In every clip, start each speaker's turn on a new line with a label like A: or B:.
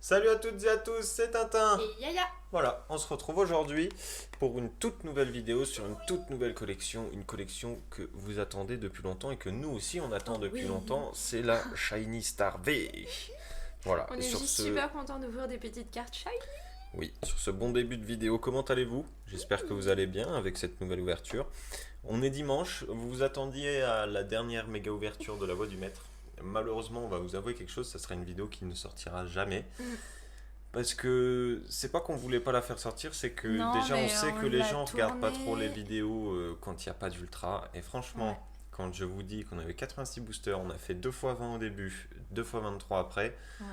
A: Salut à toutes et à tous, c'est Tintin.
B: Et Yaya.
A: Voilà, on se retrouve aujourd'hui pour une toute nouvelle vidéo sur une toute nouvelle collection, une collection que vous attendez depuis longtemps et que nous aussi on attend depuis
B: Oui.
A: longtemps, c'est la Shiny Star V. Voilà,
B: On
A: et
B: est
A: sur
B: juste
A: ce,
B: super content d'ouvrir des petites cartes shy.
A: oui, sur ce bon début de vidéo, comment allez-vous? J'espère que vous allez bien avec cette nouvelle ouverture. On est dimanche, vous vous attendiez à la dernière méga ouverture de la Voix du Maître. Malheureusement, on va vous avouer quelque chose, ça sera une vidéo qui ne sortira jamais. Parce que c'est pas qu'on voulait pas la faire sortir, c'est que
B: Non,
A: déjà on
B: mais
A: sait
B: on
A: que les
B: l'a
A: gens regardent pas
B: tourné.
A: trop les vidéos quand il n'y a pas d'ultra. Et franchement,
B: Ouais.
A: quand je vous dis qu'on avait 86 boosters, on a fait 2 fois 20 au début, 2 fois 23 après.
B: Ouais.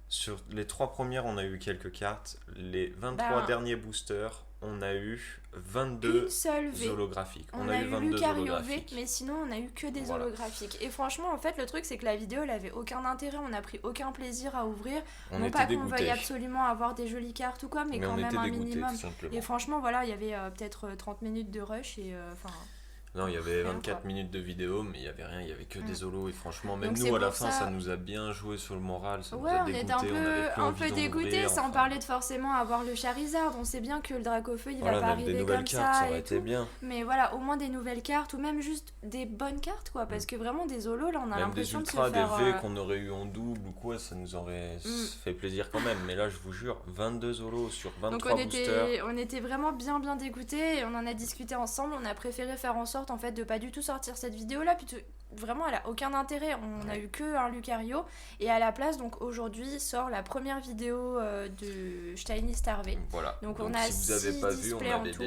A: Sur les 3 premières, on a eu quelques cartes. Les 23
B: Ben,
A: derniers boosters, on a eu 22
B: une seule V.
A: holographiques.
B: On a eu
A: 22
B: Lucario V,
A: holographiques.
B: mais sinon on a eu que des
A: Voilà.
B: holographiques. Et franchement, en fait, le truc c'est que la vidéo elle avait aucun intérêt, on a pris aucun plaisir à ouvrir.
A: On
B: Non
A: était
B: pas qu'on
A: dégoûtés.
B: veuille absolument avoir des jolies cartes ou quoi, mais quand
A: on
B: même
A: était
B: un
A: dégoûtés
B: minimum.
A: tout simplement.
B: Et franchement, voilà, il y avait peut-être 30 minutes de rush et enfin.
A: Non, il y avait
B: Rien,
A: 24
B: quoi.
A: minutes de vidéo, mais il y avait rien, il y avait que des holos. Et franchement, même
B: Donc
A: nous
B: c'est
A: à la
B: pour
A: fin,
B: ça-
A: ça nous a bien joué sur le moral, ça
B: Ouais,
A: nous a
B: on était
A: dégoûté,
B: un
A: on avait plus
B: peu
A: envie d'en
B: dégoûtés,
A: ouvrir,
B: sans
A: enfin.
B: parler de forcément avoir le Charizard. On sait bien que le Dracofeu il
A: Voilà,
B: va pas
A: même des
B: arriver
A: nouvelles
B: comme
A: cartes,
B: ça
A: ça aurait
B: et
A: été
B: tout.
A: bien.
B: Mais voilà, au moins des nouvelles cartes ou même juste des bonnes cartes quoi. Parce que vraiment des holos là on a
A: Même des
B: l'impression de se
A: ultras, des
B: faire.
A: V qu'on aurait eu en double ou quoi, ça nous aurait fait plaisir quand même. Mais là, je vous jure, 22 holos sur
B: Donc
A: 23 boosters.
B: on était vraiment bien dégoûtés et on en a discuté ensemble. On a préféré faire en sorte en fait de pas du tout sortir cette vidéo là. Puisque vraiment elle a aucun intérêt. On a eu que un Lucario. Et à la place donc aujourd'hui sort la première vidéo de Shiny Star V.
A: Voilà.
B: Donc on a
A: si vous n'avez
B: 6
A: pas vu,
B: displays en tout.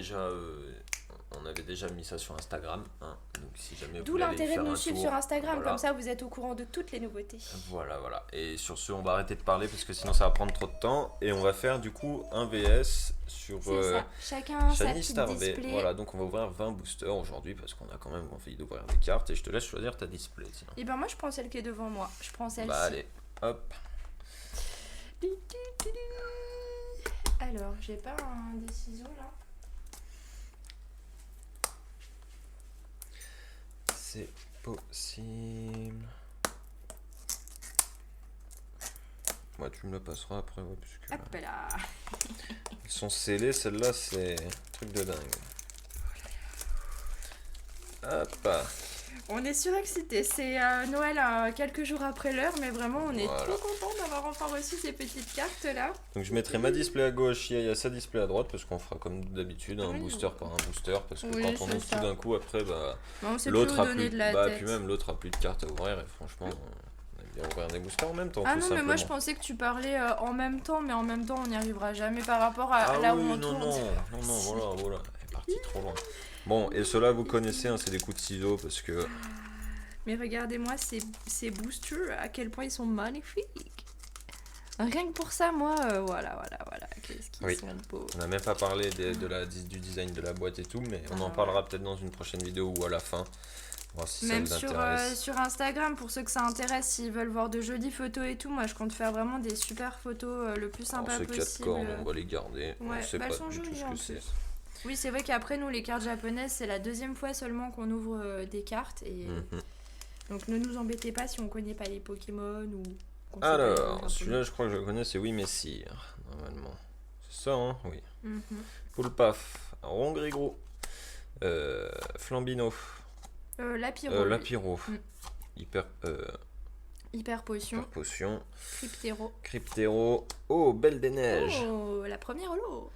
A: on avait déjà mis ça sur Instagram. Hein. Donc si jamais vous
B: D'où
A: voulez aller
B: l'intérêt de
A: faire
B: nous
A: un
B: suivre
A: tour,
B: sur Instagram,
A: voilà.
B: comme ça vous êtes au courant de toutes les nouveautés.
A: Voilà, voilà. Et sur ce, on va arrêter de parler parce que sinon ça va prendre trop de temps. Et on va faire du coup un VS sur
B: C'est ça, chacun sa
A: Shiny
B: petite
A: Star V.
B: display.
A: Voilà, donc on va ouvrir 20 boosters aujourd'hui parce qu'on a quand même envie d'ouvrir des cartes. Et je te laisse choisir ta display. Sinon.
B: Et ben moi je prends celle qui est devant moi, je prends celle-ci.
A: Bah allez, hop.
B: Alors, j'ai pas un des ciseaux là.
A: C'est possible. Moi, tu me le passeras après, ouais, puisque
B: Hop là.
A: elles sont scellées. Celle-là, c'est un truc de dingue. Hop.
B: On est surexcités, c'est Noël quelques jours après l'heure, mais vraiment on est
A: Voilà.
B: trop contents d'avoir enfin reçu ces petites cartes là.
A: Donc je mettrai ma display à gauche, il y a sa display à droite, parce qu'on fera comme d'habitude, un
B: Oui.
A: booster par un booster, parce que
B: Oui,
A: quand on
B: c'est
A: ouvre
B: ça.
A: tout d'un coup, après, bah,
B: Mais on sait plus
A: l'autre
B: où
A: a
B: donner
A: plus,
B: de la
A: bah,
B: tête.
A: puis même l'autre a plus de cartes à ouvrir, et franchement, on aime bien ouvrir des boosters en même temps,
B: Ah
A: tout
B: non,
A: simplement.
B: mais moi je pensais que tu parlais en même temps, mais en même temps on n'y arrivera jamais par rapport à
A: Ah
B: là
A: oui,
B: où on
A: non,
B: tourne.
A: non, voilà, elle est partie trop loin. Bon, et ceux-là, vous connaissez, hein, c'est des coups de ciseaux, parce que...
B: Mais regardez-moi ces boosters, à quel point ils sont magnifiques. Rien que pour ça, moi, voilà, qu'est-ce qu'ils
A: Oui.
B: sont beaux.
A: On n'a même pas parlé du design de la boîte et tout, mais on en parlera peut-être dans une prochaine vidéo ou à la fin. Voir si
B: Même
A: ça vous
B: sur,
A: intéresse.
B: sur Instagram, pour ceux que ça intéresse, s'ils veulent voir de jolies photos et tout, moi je compte faire vraiment des super photos le plus
A: Alors,
B: sympa
A: ces
B: possible.
A: 4 cornes, on va les garder.
B: Ouais,
A: On sait
B: bah,
A: pas
B: elles sont
A: du tout
B: jolies
A: ce
B: en
A: que
B: plus.
A: c'est.
B: Oui, c'est vrai qu'après, nous, les cartes japonaises, c'est la deuxième fois seulement qu'on ouvre des cartes. Et
A: Mhm.
B: donc ne nous embêtez pas si on connaît pas les Pokémon ou qu'on sait pas les
A: Alors,
B: japonais.
A: celui-là, je crois que je le connais, c'est Oui Messire, normalement. C'est ça, hein? Oui.
B: Mhm.
A: Poulpaf, Rongrigro, Flambino,
B: Lapiro,
A: Lapiro,
B: Mm.
A: Hyper
B: Hyper Potion,
A: Potion,
B: Cryptero.
A: Cryptero, oh, Belle des Neiges.
B: Oh, la première holo.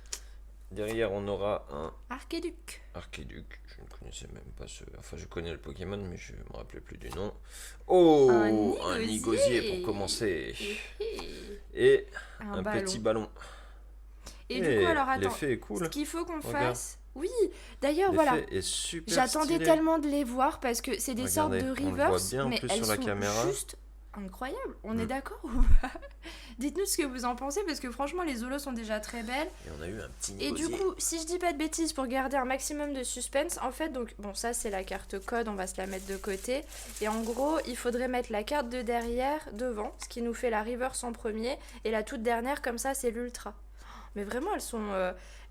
A: Derrière, on aura un
B: Archéduc.
A: Archiduc, je ne connaissais même pas ce... Enfin, je connais le Pokémon, mais je me rappelais plus du nom. Oh, un Nigosier pour commencer. Et un
B: ballon.
A: petit ballon.
B: Et du coup, alors attends,
A: l'effet est cool.
B: ce qu'il faut qu'on
A: Regarde.
B: fasse... Oui, d'ailleurs,
A: L'effet
B: voilà.
A: est super
B: J'attendais
A: stylé.
B: tellement de les voir parce que c'est des sortes
A: Regardez,
B: de
A: on le voit
B: reverse,
A: bien en
B: mais
A: plus
B: elles
A: sur la
B: sont
A: caméra.
B: juste incroyables. On est
A: Mm.
B: d'accord ou pas? Dites-nous ce que vous en pensez parce que franchement, les holos sont déjà très belles.
A: Et on a eu un petit
B: Et
A: Nigosier.
B: du coup, si je dis pas de bêtises pour garder un maximum de suspense, en fait, donc bon, ça c'est la carte code, on va se la mettre de côté. Et en gros, il faudrait mettre la carte de derrière devant, ce qui nous fait la reverse en premier, et la toute dernière comme ça, c'est l'ultra. Mais vraiment,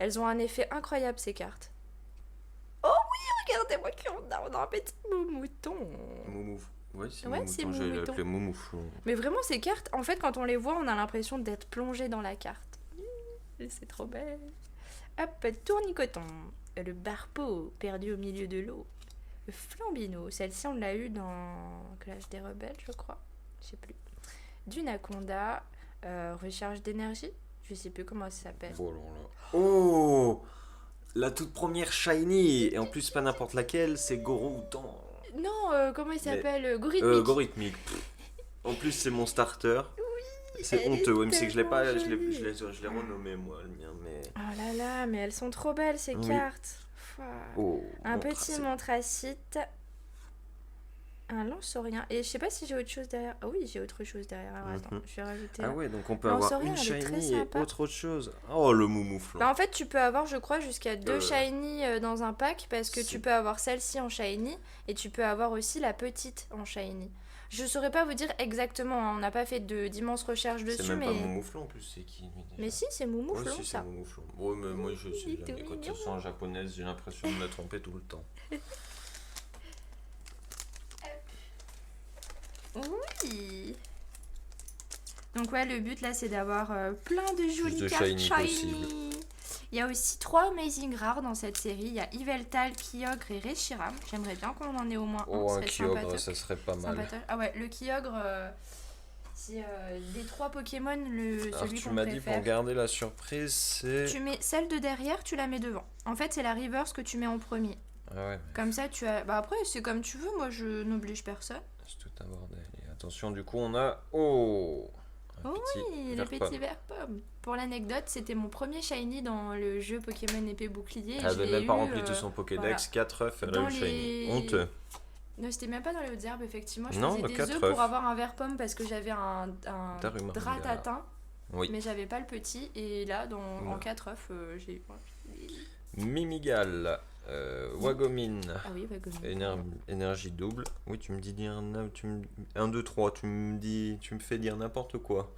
B: elles ont un effet incroyable ces cartes. Oh oui, regardez-moi qui on a un petit mouton.
A: Moumou. Ouais, c'est
B: Ouais, c'est
A: Moumouton, j'allais
B: Moumouton.
A: l'appeler Moumouflon.
B: Mais vraiment, ces cartes, en fait, quand on les voit, on a l'impression d'être plongé dans la carte. C'est trop belle. Hop, Tournicoton. Le Barpeau, perdu au milieu de l'eau. Le Flambino, celle-ci, on l'a eu dans Clash des Rebelles, je crois. Je sais plus. Dunaconda, recharge d'énergie. Je sais plus comment ça s'appelle.
A: Oh là là. Oh, la toute première Shiny. Et en plus, pas n'importe laquelle, c'est Goroutan.
B: Non, comment il s'appelle Gorithmique.
A: Gorithmique. En plus, c'est mon starter. C'est
B: elle
A: honteux,
B: est
A: ouais, mais c'est que je l'ai pas,
B: tellement
A: je
B: jolie.
A: l'ai renommé moi, le mien, mais.
B: Oh là là, mais elles sont trop belles ces
A: Oui.
B: cartes. Ouah.
A: Oh,
B: Un
A: mon
B: petit
A: tracé.
B: montracite. Un lance-orien. Et je sais pas si j'ai autre chose derrière. Ah oui, j'ai autre chose derrière. Alors attends,
A: Mhm.
B: je vais rajouter.
A: Ah
B: là.
A: ouais, donc on peut
B: Non,
A: avoir
B: Soraya,
A: une
B: elle est très
A: Shiny et
B: sympa.
A: autre chose. Oh, le Moumouflon.
B: Bah en fait, tu peux avoir, je crois, jusqu'à 2
A: Euh.
B: shiny dans un pack parce que
A: C'est-
B: tu peux avoir celle-ci en shiny et tu peux avoir aussi la petite en shiny. Je saurais pas vous dire exactement, hein, on n'a pas fait d'immenses recherches
A: C'est
B: dessus,
A: même
B: mais.
A: pas Moumouflon en plus, c'est qui lui déjà
B: Mais si, c'est Moumouflon
A: Ouais, si, c'est
B: ça.
A: Moumouflon. Ouais, mais moi je sais
B: Il est
A: jamais.
B: tout
A: Quand
B: mignon.
A: ce soit en japonaise, j'ai l'impression de me tromper tout le temps.
B: Oui. Donc ouais, le but là, c'est d'avoir plein de jolies
A: de
B: cartes
A: shiny
B: shiny.
A: possible.
B: Il y a aussi 3 Amazing rares dans cette série. Il y a Yveltal, Kyogre et Reshiram. J'aimerais bien qu'on en ait au moins un.
A: Oh,
B: Ce
A: un
B: serait
A: Kyogre,
B: sympatoche.
A: ça serait pas mal.
B: Sympatoche. Ah ouais, le Kyogre, c'est des 3 Pokémon
A: Alors
B: celui
A: tu
B: qu'on
A: m'as dit
B: préfère.
A: pour garder la surprise, c'est...
B: Tu mets celle de derrière, tu la mets devant. En fait, c'est la reverse que tu mets en premier.
A: Ah ouais, mais
B: Comme ça, tu as. Bah après, c'est comme tu veux. Moi, je n'oblige personne.
A: c'est tout un bordel. Et attention, du coup, on a... Oh, un
B: Oh
A: petit
B: oui, le
A: Verpon.
B: petit vert pomme. Pour l'anecdote, c'était mon premier shiny dans le jeu Pokémon épée bouclier. et
A: Elle
B: je
A: avait
B: l'ai
A: même pas
B: eu,
A: rempli tout son Pokédex, 4 œufs, elle a eu
B: Dans
A: le shiny.
B: les-
A: Honteux.
B: Non, c'était même pas dans les hautes herbes, effectivement. Je
A: Non,
B: faisais des
A: 4
B: œufs
A: œufs.
B: pour avoir un vert pomme parce que j'avais un
A: Darumariga.
B: dratatin,
A: Oui.
B: mais j'avais pas le petit. Et là, en
A: Oula.
B: 4 œufs, j'ai.
A: Mimigal, Wagomine,
B: Ah oui, bah,
A: énergie double. Oui, tu me dis dire 1, 2, 3, tu me fais dire n'importe quoi.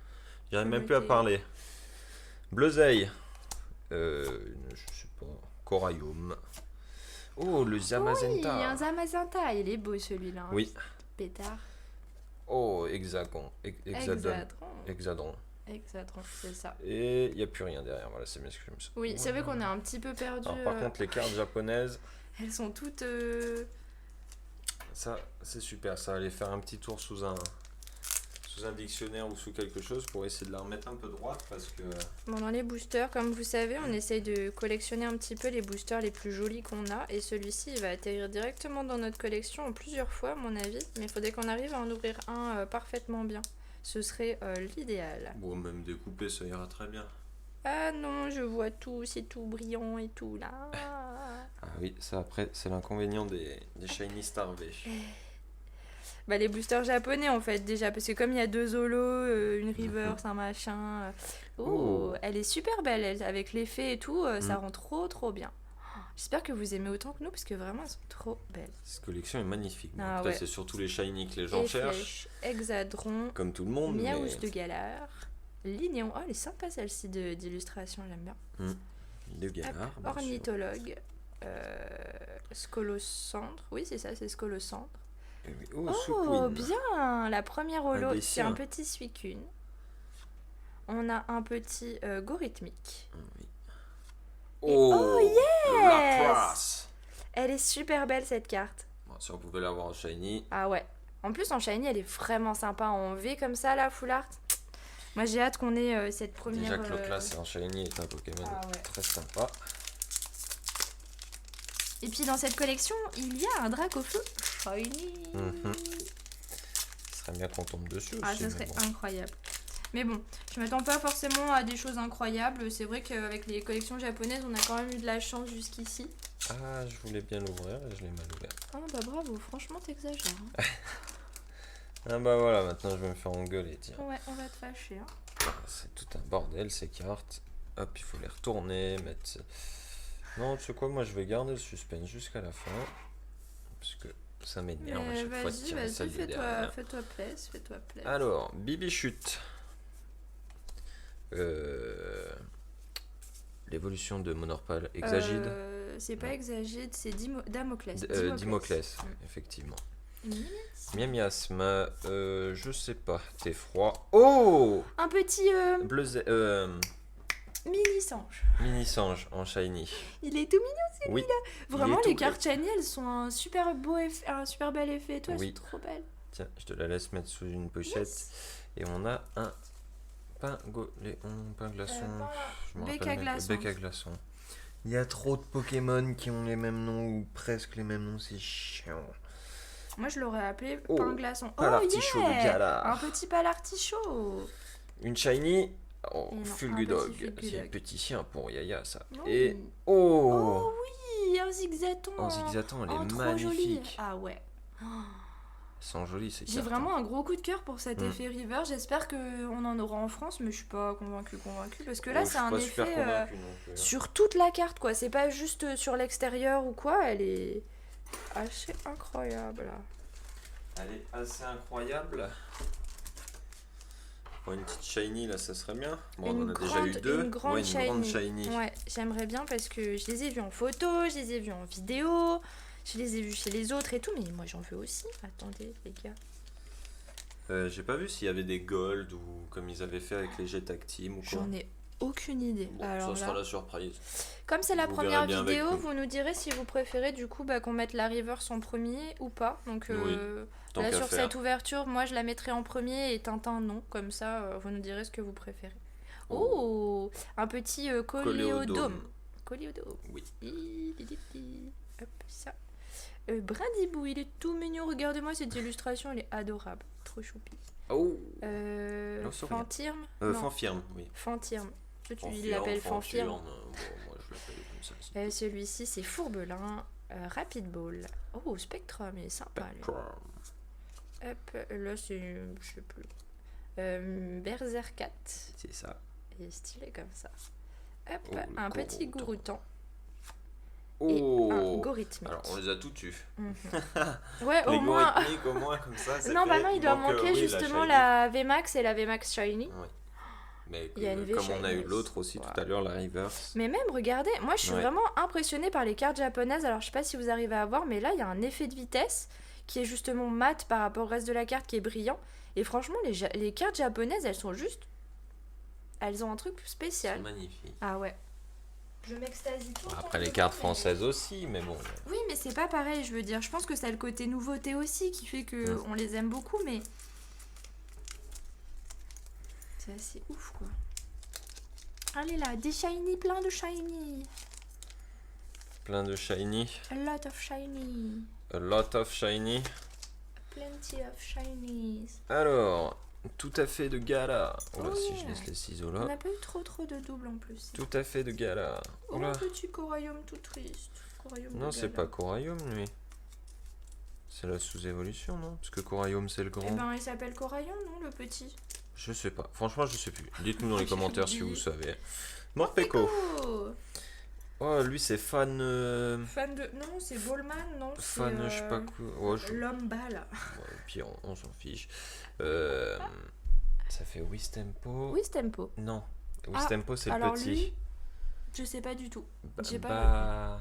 A: J'arrive
B: Je
A: même plus à
B: m'étais-
A: parler. Bleuzeil, je sais pas, Coraium. Oh, le
B: Oui,
A: Zamazenta.
B: un Zamazenta. Il est beau celui-là. hein.
A: Oui.
B: Pétard.
A: Oh, Hexagon, Hexadron.
B: Hexadron.
A: Hexadron.
B: C'est ça.
A: Et il n'y a plus rien derrière, voilà, c'est bien ce que je me suis.
B: Oui, c'est vrai qu'on est un petit peu perdu.
A: Alors, par contre, les cartes japonaises,
B: Elles sont toutes.
A: ça, c'est super. Ça va aller faire un petit tour sous un dictionnaire ou sous quelque chose pour essayer de la remettre un peu droite parce que.
B: Bon, dans les boosters, comme vous savez, on essaye de collectionner un petit peu les boosters les plus jolis qu'on a. Et celui-ci, il va atterrir directement dans notre collection en plusieurs fois, à mon avis. Mais il faudrait qu'on arrive à en ouvrir un parfaitement bien. Ce serait l'idéal.
A: Bon, même découpé, ça ira très bien.
B: Ah non, je vois tout, c'est tout brillant et tout là.
A: Ah oui, ça après, c'est l'inconvénient des Shiny Starvés.
B: Bah, les boosters japonais en fait déjà, parce que comme il y a 2 holos, une reverse, un machin. Oh,
A: Oh.
B: elle est super belle, elle, avec l'effet et tout, ça
A: Mm.
B: rend trop bien. J'espère que vous aimez autant que nous, parce que vraiment elles sont trop belles.
A: Cette collection est magnifique. Bon,
B: Ah
A: après,
B: ouais.
A: c'est surtout les Shiny que les gens
B: Et
A: cherchent,
B: Flèche, Hexadron,
A: comme tout le monde.
B: Miaous
A: Mais...
B: de Galar, Lignéon. Oh, elle est sympa celle-ci d'illustration, j'aime bien.
A: De Galar,
B: Hop,
A: bien sûr.
B: Ornithologue, Scolocendre. Oui, c'est ça, c'est Scolocendre.
A: Et oui. Oh,
B: Oh,
A: Suicune.
B: bien! La première holo,
A: des
B: c'est un
A: siens.
B: petit Suicune. On a un petit Gorithmique.
A: Oui. Oh, le Lapras.
B: Elle est super belle cette carte.
A: Bon, si on pouvait l'avoir en Shiny.
B: Ah ouais. En plus, en shiny, elle est vraiment sympa. En V comme ça, là, full art. Moi, j'ai hâte qu'on ait cette première.
A: Déjà que le classe en Shiny est un Pokémon
B: Ah ouais.
A: très sympa.
B: Et puis, dans cette collection, il y a un Dracofeu shiny.
A: Mhm. Ce serait bien qu'on tombe dessus
B: Ah,
A: aussi.
B: ça
A: mais
B: serait
A: bon.
B: incroyable. Mais bon, je m'attends pas forcément à des choses incroyables. C'est vrai qu'avec les collections japonaises, on a quand même eu de la chance jusqu'ici.
A: Ah, je voulais bien l'ouvrir et je l'ai mal ouvert.
B: Ah bah bravo, franchement, t'exagères. hein.
A: Ah bah voilà, maintenant je vais me faire engueuler, tiens.
B: Ouais, on va te fâcher. hein.
A: Ah, c'est tout un bordel ces cartes. Hop, il faut les retourner, mettre... Non, tu sais quoi, moi je vais garder le suspense jusqu'à la fin. Parce que ça m'énerve à
B: Mais
A: chaque fois de
B: vas-y,
A: tirer celle de derrière.
B: fais-toi plaisir, fais-toi plaisir.
A: Alors, Bibichute. L'évolution de Monorpal Hexagide.
B: C'est pas Hexagide, c'est Damoclès.
A: Dimoclès,
B: Mm.
A: effectivement. Miasme, je sais pas, t'es froid. Oh,
B: Un petit
A: bleu,
B: mini singe.
A: mini singe en shiny.
B: Il est tout mignon.
A: Oui.
B: Vraiment,
A: est tout
B: les cartes shiny, elles sont un super bel effet. Et toi, elles
A: Oui.
B: sont trop belles.
A: Tiens, je te la laisse mettre sous une pochette. Et on a un pain glaçon. Je me
B: bec
A: rappelle
B: à
A: même pas.
B: glaçon.
A: Bec à glaçon. Il y a trop de Pokémon qui ont les mêmes noms ou presque les mêmes noms, c'est chiant.
B: Moi, je l'aurais appelé
A: Oh,
B: pain glaçon.
A: pas l'artichaut de Galar.
B: Un petit palartichaut.
A: Une shiny. Oh,
B: Et non,
A: Fulgudog.
B: un petit Fulgudog.
A: C'est un petit chien pour Yaya, ça.
B: Oh.
A: Et.
B: Oh oui, un zigzaton.
A: En zigzaton, elle
B: Oh,
A: est
B: trop joli.
A: magnifique.
B: Ah ouais.
A: Elles sont jolies, c'est
B: J'ai
A: certain.
B: vraiment un gros coup de cœur pour cet
A: Mm.
B: effet river. J'espère qu'on en aura en France, mais je suis pas convaincue. Parce que là,
A: Oh,
B: c'est
A: je suis
B: un
A: pas super
B: effet
A: convaincu non plus, hein.
B: sur toute la carte, quoi. C'est pas juste sur l'extérieur ou quoi. Elle est assez incroyable.
A: Elle est assez incroyable. Bon, une petite shiny là, ça serait bien. Bon, on en a déjà eu deux.
B: Une grande
A: Ouais, une grande
B: shiny.
A: shiny.
B: Ouais, j'aimerais bien parce que je les ai vus en photo, je les ai vus en vidéo, je les ai vus chez les autres et tout, mais moi j'en veux aussi. Attendez, les gars.
A: J'ai pas vu s'il y avait des gold ou comme ils avaient fait avec les Jet Team ou quoi.
B: J'en ai aucune idée.
A: Bon,
B: Alors
A: ça sera
B: là,
A: la surprise.
B: comme c'est la
A: vous
B: première
A: verrez bien avec
B: vidéo,
A: nous.
B: vous nous direz si vous préférez du coup qu'on mette la reverse en premier ou pas. Donc
A: Oui, tant
B: là
A: qu'à
B: sur
A: faire.
B: cette ouverture, moi je la mettrai en premier et Tintin non. Comme ça, vous nous direz ce que vous préférez. Oh, un petit coléodome. Coléodome.
A: Oui.
B: Hop, ça. Brindibou, il est tout mignon. Regardez-moi cette illustration, elle est adorable. Trop choupi.
A: Oh, Non, c'est rien.
B: Fantirme Non,
A: Fanfirme, oui.
B: Fantirme. Tu
A: Fanfirme,
B: l'appelles Fanfirme.
A: Bon, moi je l'appelle comme ça. c'est
B: Celui-ci, c'est Fourbelin. Rapid Ball. Oh, Spectrum, il est sympa. Lui.
A: tout.
B: Hop, là, c'est. Je sais plus. Berserkat.
A: C'est ça.
B: Il est stylé comme ça. Hop,
A: Oh, le
B: un petit
A: Goroutan.
B: Goroutan. Et un
A: Oh,
B: Gorithmique.
A: alors on les a tous eus.
B: Mhm. Ouais,
A: Les
B: au moins.
A: Gorithmiques au moins comme ça. c'est
B: Non,
A: fait.
B: bah non, il doit
A: manque,
B: manquer
A: oui,
B: justement
A: shiny.
B: la VMAX et la VMAX Shiny.
A: Oui. Mais
B: Il y a une
A: comme on a eu
B: V-Shiny
A: l'autre aussi
B: aussi.
A: tout à l'heure, la reverse.
B: Mais même, regardez, moi je suis
A: Ouais.
B: vraiment impressionnée par les cartes japonaises. Alors, je sais pas si vous arrivez à voir, mais là, il y a un effet de vitesse qui est justement mat par rapport au reste de la carte qui est brillant. Et franchement, les cartes japonaises, elles sont juste. Elles ont un truc
A: C'est
B: spécial.
A: magnifique.
B: Ah ouais. Je m'extasie tout le temps
A: Après les
B: dedans,
A: cartes
B: mais-
A: françaises aussi, mais bon.
B: Oui, mais c'est pas pareil, je veux dire. Je pense que c'est le côté nouveauté aussi qui fait que on les aime beaucoup, mais. C'est assez ouf, quoi. Allez là, des shiny, plein de shiny.
A: Plein de shiny.
B: A lot of shiny.
A: A lot of shiny.
B: Plenty of shinies.
A: Alors, tout à fait de gala. Oula,
B: Oh
A: si
B: yeah.
A: je laisse les ciseaux
B: On
A: là.
B: n'a pas eu trop de doubles en plus.
A: Tout à fait de gala.
B: Oh,
A: Oula.
B: petit coraillum tout triste. Coraillum
A: Non,
B: de
A: c'est
B: gala.
A: pas Coraium lui. C'est la sous-évolution, non? Parce que Coraium c'est le
B: Eh
A: grand.
B: ben, il s'appelle coraillum, non, le petit?
A: Je sais pas. Franchement, je sais plus. Dites-nous dans les commentaires si vous
B: oublié.
A: savez. Morpeko.
B: Oh,
A: Oh, lui c'est fan.
B: fan de. Non, c'est Ballman, non?
A: Fan,
B: c'est,
A: je sais pas quoi. Oh,
B: L'homme balle.
A: Ouais, puis on s'en fiche. Ça fait Wistempo.
B: Wistempo.
A: Non.
B: Ah,
A: Wistempo c'est le
B: alors
A: petit.
B: lui, je sais pas du tout. j'ai pas
A: Ba-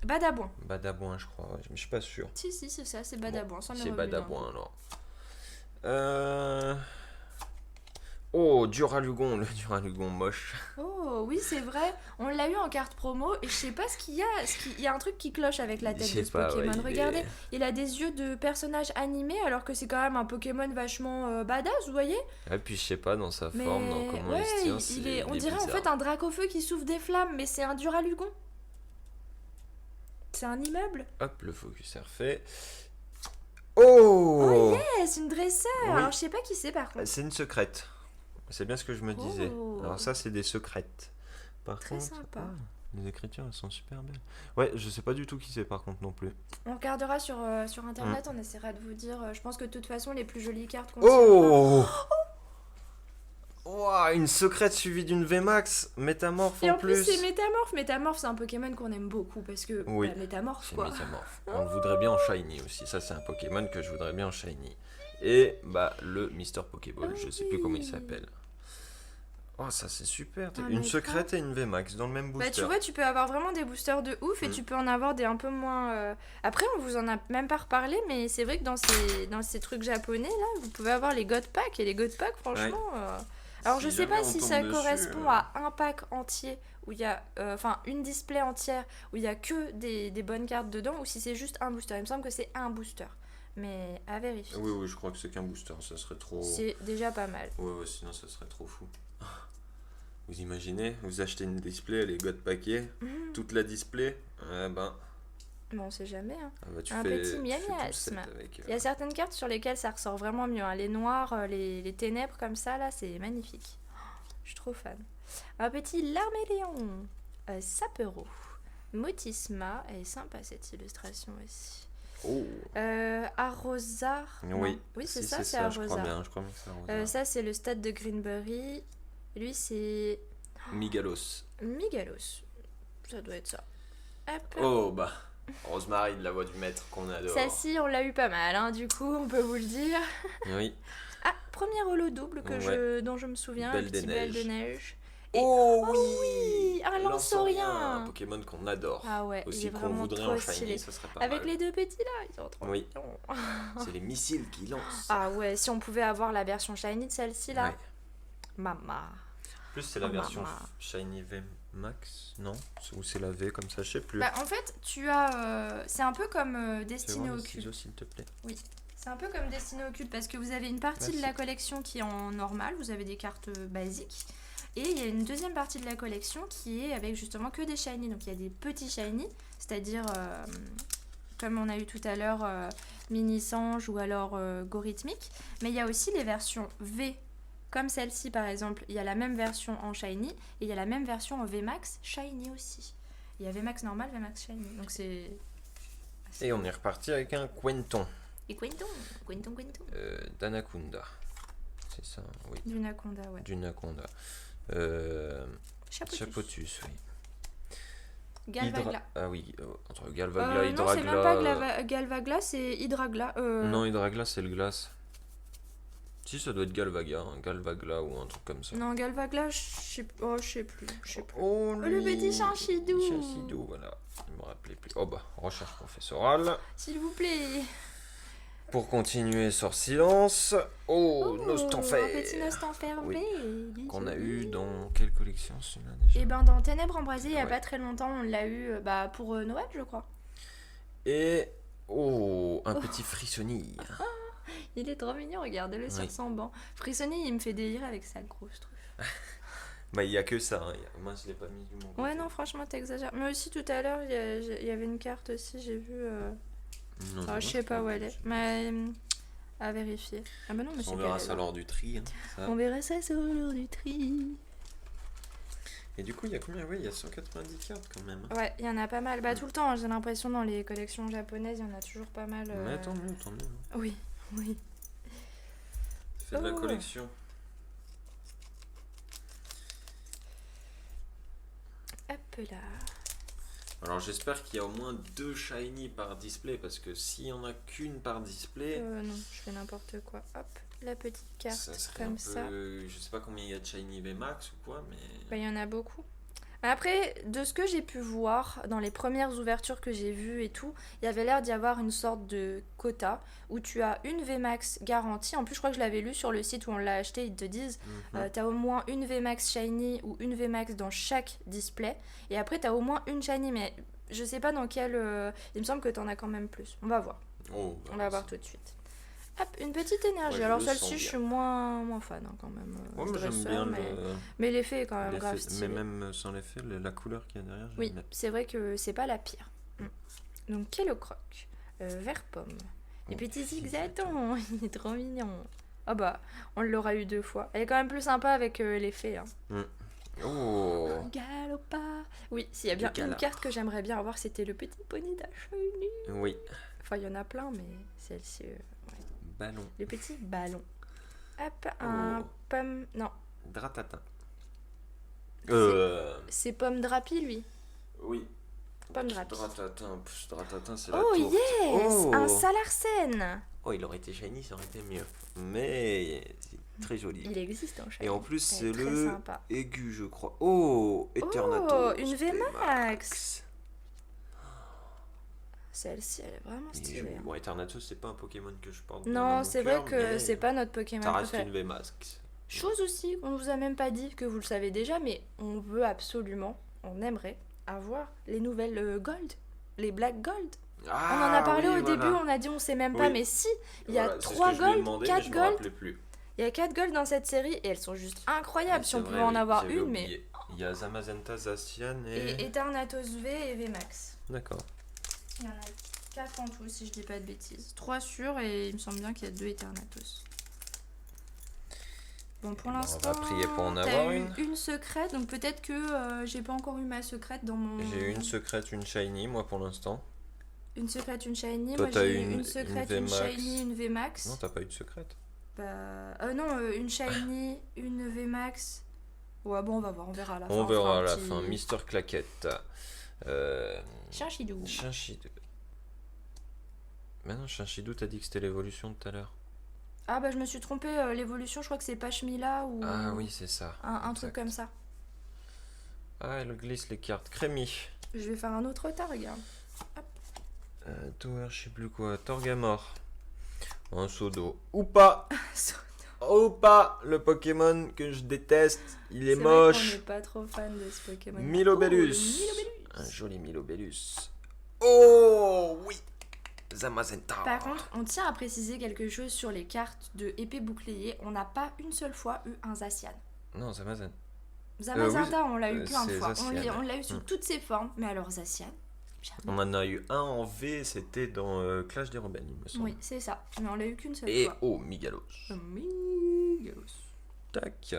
B: Badabouin.
A: Badabouin, je crois. Ouais, mais je suis pas sûr.
B: Si, c'est ça, c'est Badabouin.
A: Bon,
B: ça m'est
A: c'est
B: revenu
A: Badabouin
B: d'un coup.
A: alors. Oh, Duralugon, le Duralugon moche.
B: Oh, oui, c'est vrai. On l'a eu en carte promo et je sais pas ce qu'il y a. Il y a un truc qui cloche avec la
A: Je
B: tête
A: sais
B: de ce
A: pas,
B: Pokémon.
A: ouais,
B: Regardez, il a des yeux de personnage animé alors que c'est quand même un Pokémon vachement badass, vous voyez?
A: Et puis je sais pas dans sa
B: Mais
A: forme, dans comment
B: ouais,
A: il se tient.
B: on
A: il est
B: dirait en
A: bizarre.
B: fait un Dracofeu qui souffle des flammes, mais c'est un Duralugon. C'est un immeuble.
A: Hop, le focus est refait. Oh,
B: Eh, c'est une dresseur.
A: Oui.
B: Alors je sais pas qui c'est par contre.
A: C'est une secrète. C'est bien ce que je me disais.
B: Oh.
A: Alors ça, c'est des secrètes. Par
B: Très
A: contre,
B: sympa.
A: les écritures, elles sont super belles. Ouais, je sais pas du tout qui c'est par contre non plus.
B: On regardera sur internet, on essaiera de vous dire. Je pense que de toute façon, les plus jolies cartes qu'on
A: Oh Ouah, une secrète suivie d'une VMAX, métamorphe
B: Et
A: en
B: en plus,
A: plus.
B: c'est Métamorphe. Métamorphe, c'est un Pokémon qu'on aime beaucoup parce que
A: Oui.
B: Métamorphe,
A: C'est
B: quoi.
A: métamorphe. On le voudrait bien en shiny aussi. Ça, c'est un Pokémon que je voudrais bien en shiny. Et bah le Mister Pokéball,
B: Ah
A: je sais plus comment il
B: oui.
A: s'appelle. Oh, ça c'est super.
B: Ah,
A: Une
B: mais
A: secrète et une VMAX dans le même
B: Bah,
A: booster.
B: tu vois, tu peux avoir vraiment des boosters de ouf et tu peux en avoir des un peu moins. Après, on vous en a même pas reparlé, mais c'est vrai que dans ces trucs japonais, là, vous pouvez avoir les God Pack et les God Pack, franchement. Alors,
A: Si
B: je sais
A: jamais
B: pas
A: on
B: si
A: tombe
B: ça
A: dessus,
B: correspond à un pack entier où il y a. Enfin, une display entière où il y a que des bonnes cartes dedans ou si c'est juste un booster. Il me semble que c'est un booster. Mais à vérifier.
A: Oui, oui, je crois que c'est qu'un booster, ça serait trop...
B: C'est déjà pas mal.
A: Ouais, sinon ça serait trop fou. Vous imaginez, vous achetez une display, elle est God packée, toute la display, ben...
B: Mais on sait jamais, hein.
A: tu
B: Un
A: fais,
B: petit
A: tu fais tout le
B: miasme.
A: set avec...
B: Il y a certaines cartes sur lesquelles ça ressort vraiment mieux, hein. Les noirs, les ténèbres comme ça, là, c'est magnifique. Je suis trop fan. Un petit Larméléon, Sapero, Motisma, elle est sympa cette illustration aussi.
A: Oh.
B: Arrosar.
A: Oui,
B: Oui, c'est
A: si,
B: ça, c'est
A: je crois
B: Arrosar.
A: bien, je crois bien que c'est Arrosar.
B: Ça, c'est le stade de Greenberry. Lui, c'est
A: Migalos.
B: Migalos. Ça doit être ça. Hop.
A: Oh, bah, Rosemary de la voix du maître qu'on adore.
B: Celle-ci, on l'a eu pas mal, hein, du coup, on peut vous le dire.
A: Oui.
B: Ah, premier holo double dont je me souviens,
A: Belle
B: un petit
A: des
B: belle
A: neiges.
B: de neige.
A: Oh,
B: oui, un
A: Lanceorien,
B: Lanceorien.
A: un Pokémon qu'on adore.
B: Ah ouais, il
A: Aussi
B: est
A: qu'on
B: vraiment
A: voudrait
B: trop
A: en shiny,
B: stylé.
A: ça serait pas
B: Avec
A: mal.
B: les deux petits là, ils sont trop
A: Oui.
B: mignons.
A: C'est les missiles qui lancent.
B: Ah ouais, si on pouvait avoir la version shiny de celle-ci là.
A: Ouais.
B: Mama.
A: En plus, c'est la version Shiny V Max, non? Ou c'est la V comme ça, je sais plus.
B: Bah en fait, tu as c'est un peu comme
A: Tu veux
B: Destiné
A: voir les
B: Occulte.
A: ciseaux, s'il te plaît?
B: Oui. C'est un peu comme Destiné Occulte parce que vous avez une partie de la collection qui est en normal, vous avez des cartes basiques. Et il y a une deuxième partie de la collection qui est avec justement que des shiny. Donc il y a des petits shiny, c'est-à-dire comme on a eu tout à l'heure Mini Sange ou alors Gorithmique. Mais il y a aussi les versions V, comme celle-ci par exemple. Il y a la même version en shiny et il y a la même version en VMAX shiny aussi. Il y a VMAX normal, VMAX shiny. Donc c'est...
A: Et on est reparti avec un Quenton.
B: Et Quenton.
A: D'Anaconda. C'est ça, oui.
B: Du Naconda, ouais.
A: Du Naconda. Chapotus, oui.
B: Galvagla.
A: Ah oui, entre Galvagla et
B: non,
A: Hydragla.
B: c'est même pas Galvagla, c'est Hydragla.
A: Non, Hydragla, c'est le glace. Si, ça doit être Galvagla ou un truc comme ça.
B: Non, Galvagla, je sais plus.
A: Oh,
B: le petit Chanchidou.
A: Chanchidou, voilà. Je me rappelais plus. Oh bah, recherche professorale.
B: S'il vous plaît.
A: Pour continuer sur silence. Oh, Nostanfer.
B: Un petit Nostanfer
A: Oui.
B: V.
A: Qu'on a eu dans quelle collection celui-là déjà?
B: Et ben dans Ténèbres Embrasées, il y a
A: Ouais.
B: pas très longtemps, on l'a eu pour Noël, je crois.
A: Et un petit Frissonnier.
B: Il est trop mignon, regardez-le sur son banc. Frissonnier, il me fait délirer avec sa grosse truffe.
A: Bah, il y a que ça. Hein. Moi, je l'ai pas mis du mon côté.
B: Ouais, non, franchement, t'exagères. Mais aussi, tout à l'heure, il y avait une carte aussi, j'ai vu.
A: Non,
B: je sais pas où elle est. Mais à vérifier. Ah bah non, mais c'est
A: on verra ça lors du tri. Hein, ça.
B: On verra ça sur l'heure du tri.
A: Et du coup, il y a combien? Oui, il y a 190 cartes quand même.
B: Ouais, il y en a pas mal. Bah, tout le temps, hein, j'ai l'impression, dans les collections japonaises, il y en a toujours pas mal.
A: Mais tant mieux, tant mieux.
B: Oui, oui.
A: Ça fait de la collection.
B: Hop là.
A: Alors, j'espère qu'il y a au moins 2 shiny par display, parce que s'il y en a qu'une par display,
B: Non, je fais n'importe quoi. Hop, la petite carte
A: ça serait
B: comme
A: un peu...
B: ça.
A: Je sais pas combien il y a de shiny VMAX ou quoi, mais...
B: Bah, il y en a beaucoup. Après, de ce que j'ai pu voir dans les premières ouvertures que j'ai vues et tout, il y avait l'air d'y avoir une sorte de quota où tu as une VMAX garantie. En plus, je crois que je l'avais lu sur le site où on l'a acheté. Ils te disent tu as au moins une VMAX shiny ou une VMAX dans chaque display. Et après, tu as au moins une shiny, mais je sais pas dans quel. Il me semble que tu en as quand même plus. On va voir.
A: Oh, bah,
B: On va voir tout de suite. Hop, une petite énergie.
A: Ouais,
B: alors
A: je le
B: celle-ci,
A: sens
B: je
A: bien.
B: suis moins fan hein, quand même.
A: Ouais, moi j'aime
B: dresseur,
A: bien
B: mais l'effet est quand même
A: l'effet,
B: grave
A: mais
B: stylé.
A: même sans l'effet, la couleur qu'il y a derrière, j'aime
B: Oui,
A: bien.
B: c'est vrai que c'est pas la pire. Donc, Kellocroc, vert pomme. Les petits zigzagons, il est trop mignon. Ah bah, on l'aura eu 2 fois. Elle est quand même plus sympa avec l'effet. Hein.
A: Oh,
B: Galopard. Oui, s'il y a bien une carte que j'aimerais bien avoir, c'était le petit pony d'Achony.
A: oui.
B: Enfin, il y en a plein, mais celle-ci...
A: Ballon.
B: Le petit ballon. Hop, un pomme... Non,
A: Dratata.
B: c'est pomme drapi, lui.
A: Oui.
B: Pomme drapi.
A: Dratatin, c'est la
B: Oh
A: tourte.
B: yes,
A: Oh.
B: un Salarsen.
A: Oh, il aurait été shiny, ça aurait été mieux. Mais Très joli.
B: Il existe en shiny.
A: Et en plus,
B: Elle
A: c'est
B: est très
A: le
B: sympa.
A: aigu, je crois. Oh, Eternatus.
B: Oh, une VMAX. Celle-ci, elle est vraiment stylée.
A: Bon, Eternatus, c'est pas un Pokémon que je porte.
B: Non, c'est vrai que c'est pas notre Pokémon
A: ça reste
B: préféré.
A: une VMAX.
B: Chose aussi, on ne vous a même pas dit, que vous le savez déjà, mais on veut absolument, on aimerait avoir les nouvelles Gold, les Black Gold.
A: Ah,
B: On en a parlé
A: oui,
B: au début,
A: voilà.
B: on a dit on sait même pas,
A: Oui.
B: mais si, il y a
A: Voilà, c'est ce
B: 3
A: que je lui ai
B: Gold,
A: demandé,
B: 4
A: mais je me
B: Gold,
A: rappelais plus.
B: il y a 4 Gold dans cette série et elles sont juste incroyables.
A: Oui,
B: Si on
A: c'est
B: pouvait
A: vrai,
B: en
A: oui,
B: avoir
A: j'avais
B: une,
A: oublié. Il y a Zamazenta, Zacian
B: et Eternatus V et VMAX.
A: D'accord.
B: Il y en a 4 en tout, si je dis pas de bêtises. 3 sûrs et il me semble bien qu'il y a 2 Eternatus. Bon, pour
A: ben, on
B: l'instant,
A: va prier pour en
B: t'as
A: avoir
B: eu
A: une.
B: une secrète, donc peut-être que j'ai pas encore eu ma secrète dans mon...
A: J'ai eu une secrète, une shiny, moi pour l'instant.
B: Une secrète, une shiny.
A: Toi,
B: Moi
A: t'as
B: j'ai
A: eu
B: eu
A: une
B: une secrète, une
A: VMAX.
B: shiny, une VMAX.
A: Non, t'as pas eu de secrète.
B: Bah... non, une shiny, une VMAX. Ouais, bon, on va voir, on verra à la fin.
A: On verra
B: fera
A: à
B: un
A: la
B: petit-
A: fin. Mister Claquette.
B: Chinchidou.
A: Chinchidou. Mais non, Chinchidou, t'as dit que c'était l'évolution tout à l'heure.
B: Ah bah je me suis trompée, l'évolution, je crois que c'est Pachmila ou...
A: Ah oui, c'est ça.
B: Un truc
A: Exact.
B: comme ça.
A: Ah, elle glisse les cartes. Crémy.
B: Je vais faire un autre tas, regarde.
A: Tower, je sais plus quoi. Torgamore. Un seau d'eau. Ou pas. Ou pas. Le Pokémon que je déteste. Il est
B: C'est vrai qu'on
A: moche.
B: n'est pas trop fan de ce Pokémon.
A: Milobellus.
B: Oh, le Milobellus.
A: Un joli Milobellus. Oh oui. Zamazenta.
B: Par contre, on tient à préciser quelque chose sur les cartes de épée bouclier. On n'a pas une seule fois eu un Zacian.
A: Non, Zamazenta.
B: Zamazenta,
A: oui,
B: on l'a eu plein de
A: c'est
B: fois.
A: Zacian.
B: On l'a eu sous toutes ses formes, mais alors Zacian,
A: On
B: jamais.
A: en a eu un en V, c'était dans Clash des Rebelles, il me semble.
B: Oui, c'est ça. Mais on l'a eu qu'une seule
A: Et
B: fois.
A: oh, Migalos.
B: Migalos.
A: Tac.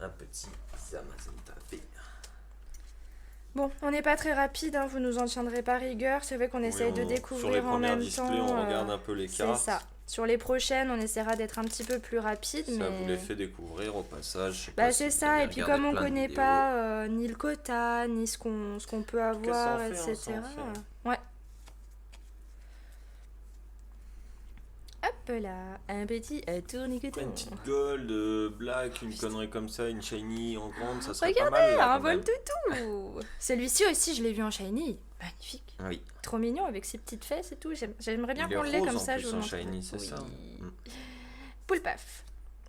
A: Un petit Zamazenta V.
B: Bon, on n'est pas très rapide, hein, vous nous en tiendrez pas rigueur. C'est vrai qu'on essaye de
A: Sur les
B: découvrir en
A: premières
B: même
A: displays,
B: temps.
A: on regarde un peu les
B: C'est
A: cartes.
B: ça. Sur les prochaines, on essaiera d'être un petit peu plus rapide.
A: Ça
B: mais...
A: vous les fait découvrir au passage. je sais
B: Bah
A: pas
B: c'est
A: si vous
B: ça,
A: avez
B: et puis
A: regardé
B: comme on
A: plein de
B: connaît
A: vidéos.
B: pas ni le quota, ni ce qu'on peut avoir,
A: fait, hein,
B: etc.
A: ça en fait.
B: Ouais. Hop là, un petit tourniqueton.
A: Une petite gold, black, une connerie comme ça, une shiny en grande, ça serait pas
B: Regardez,
A: mal. Là,
B: un
A: quand même.
B: vol toutou. Celui-ci aussi, je l'ai vu en shiny. Magnifique.
A: Oui.
B: Trop mignon avec ses petites fesses et tout. J'aimerais bien
A: Il est
B: qu'on l'ait
A: rose
B: comme
A: en
B: ça.
A: plus
B: Je vous
A: en
B: le montre.
A: shiny, c'est
B: Oui.
A: ça.
B: Poulpaf.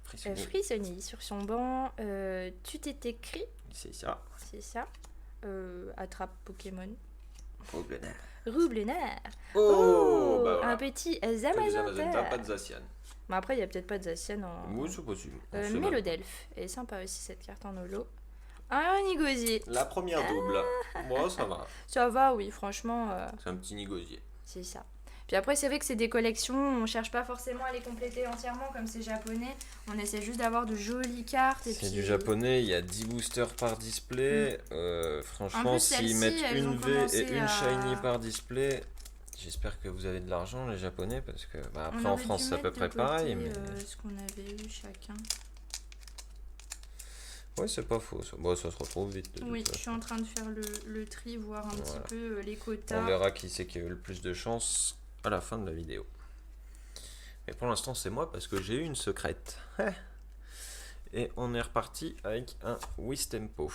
A: Frissonné.
B: Frissonny sur son banc. Tu t'es écrit,
A: C'est ça.
B: c'est ça. Attrape Pokémon.
A: Problème.
B: Roublenard.
A: Oh, bah voilà.
B: Un petit
A: Que des Zamazenta,
B: Zamazenta.
A: pas de Zacian.
B: Mais après, il n'y a peut-être pas de Zacian en.
A: Oui, c'est possible. On sait pas.
B: Mélodelphe. Elle est sympa aussi cette carte en holo. Un Nigosier.
A: La première double. Bon, ça va.
B: Ça va, oui, franchement,
A: C'est un petit nigosier.
B: c'est ça. Puis après, c'est vrai que c'est des collections, on cherche pas forcément à les compléter entièrement comme c'est japonais. On essaie juste d'avoir de jolies cartes. Et
A: C'est
B: puis...
A: du japonais, il y a 10 boosters par display.
B: En
A: Franchement,
B: plus,
A: s'ils
B: celles-ci,
A: mettent
B: elles
A: une
B: ont
A: V
B: commencé
A: et une
B: à-
A: shiny par display, j'espère que vous avez de l'argent, les japonais, parce que bah,
B: On
A: après en
B: aurait dû
A: France c'est à peu
B: mettre de
A: près pareil.
B: côté,
A: Mais...
B: ce qu'on avait eu chacun.
A: Ouais, c'est pas faux. Ça, bon, ça se retrouve vite. De
B: Oui,
A: toute
B: je suis
A: façon.
B: en train de faire le tri, voir un
A: Voilà.
B: petit peu les quotas.
A: On verra qui c'est qui a eu le plus de chance à la fin de la vidéo. Mais pour l'instant, c'est moi parce que j'ai eu une secrète. Et on est reparti avec un Wistempo,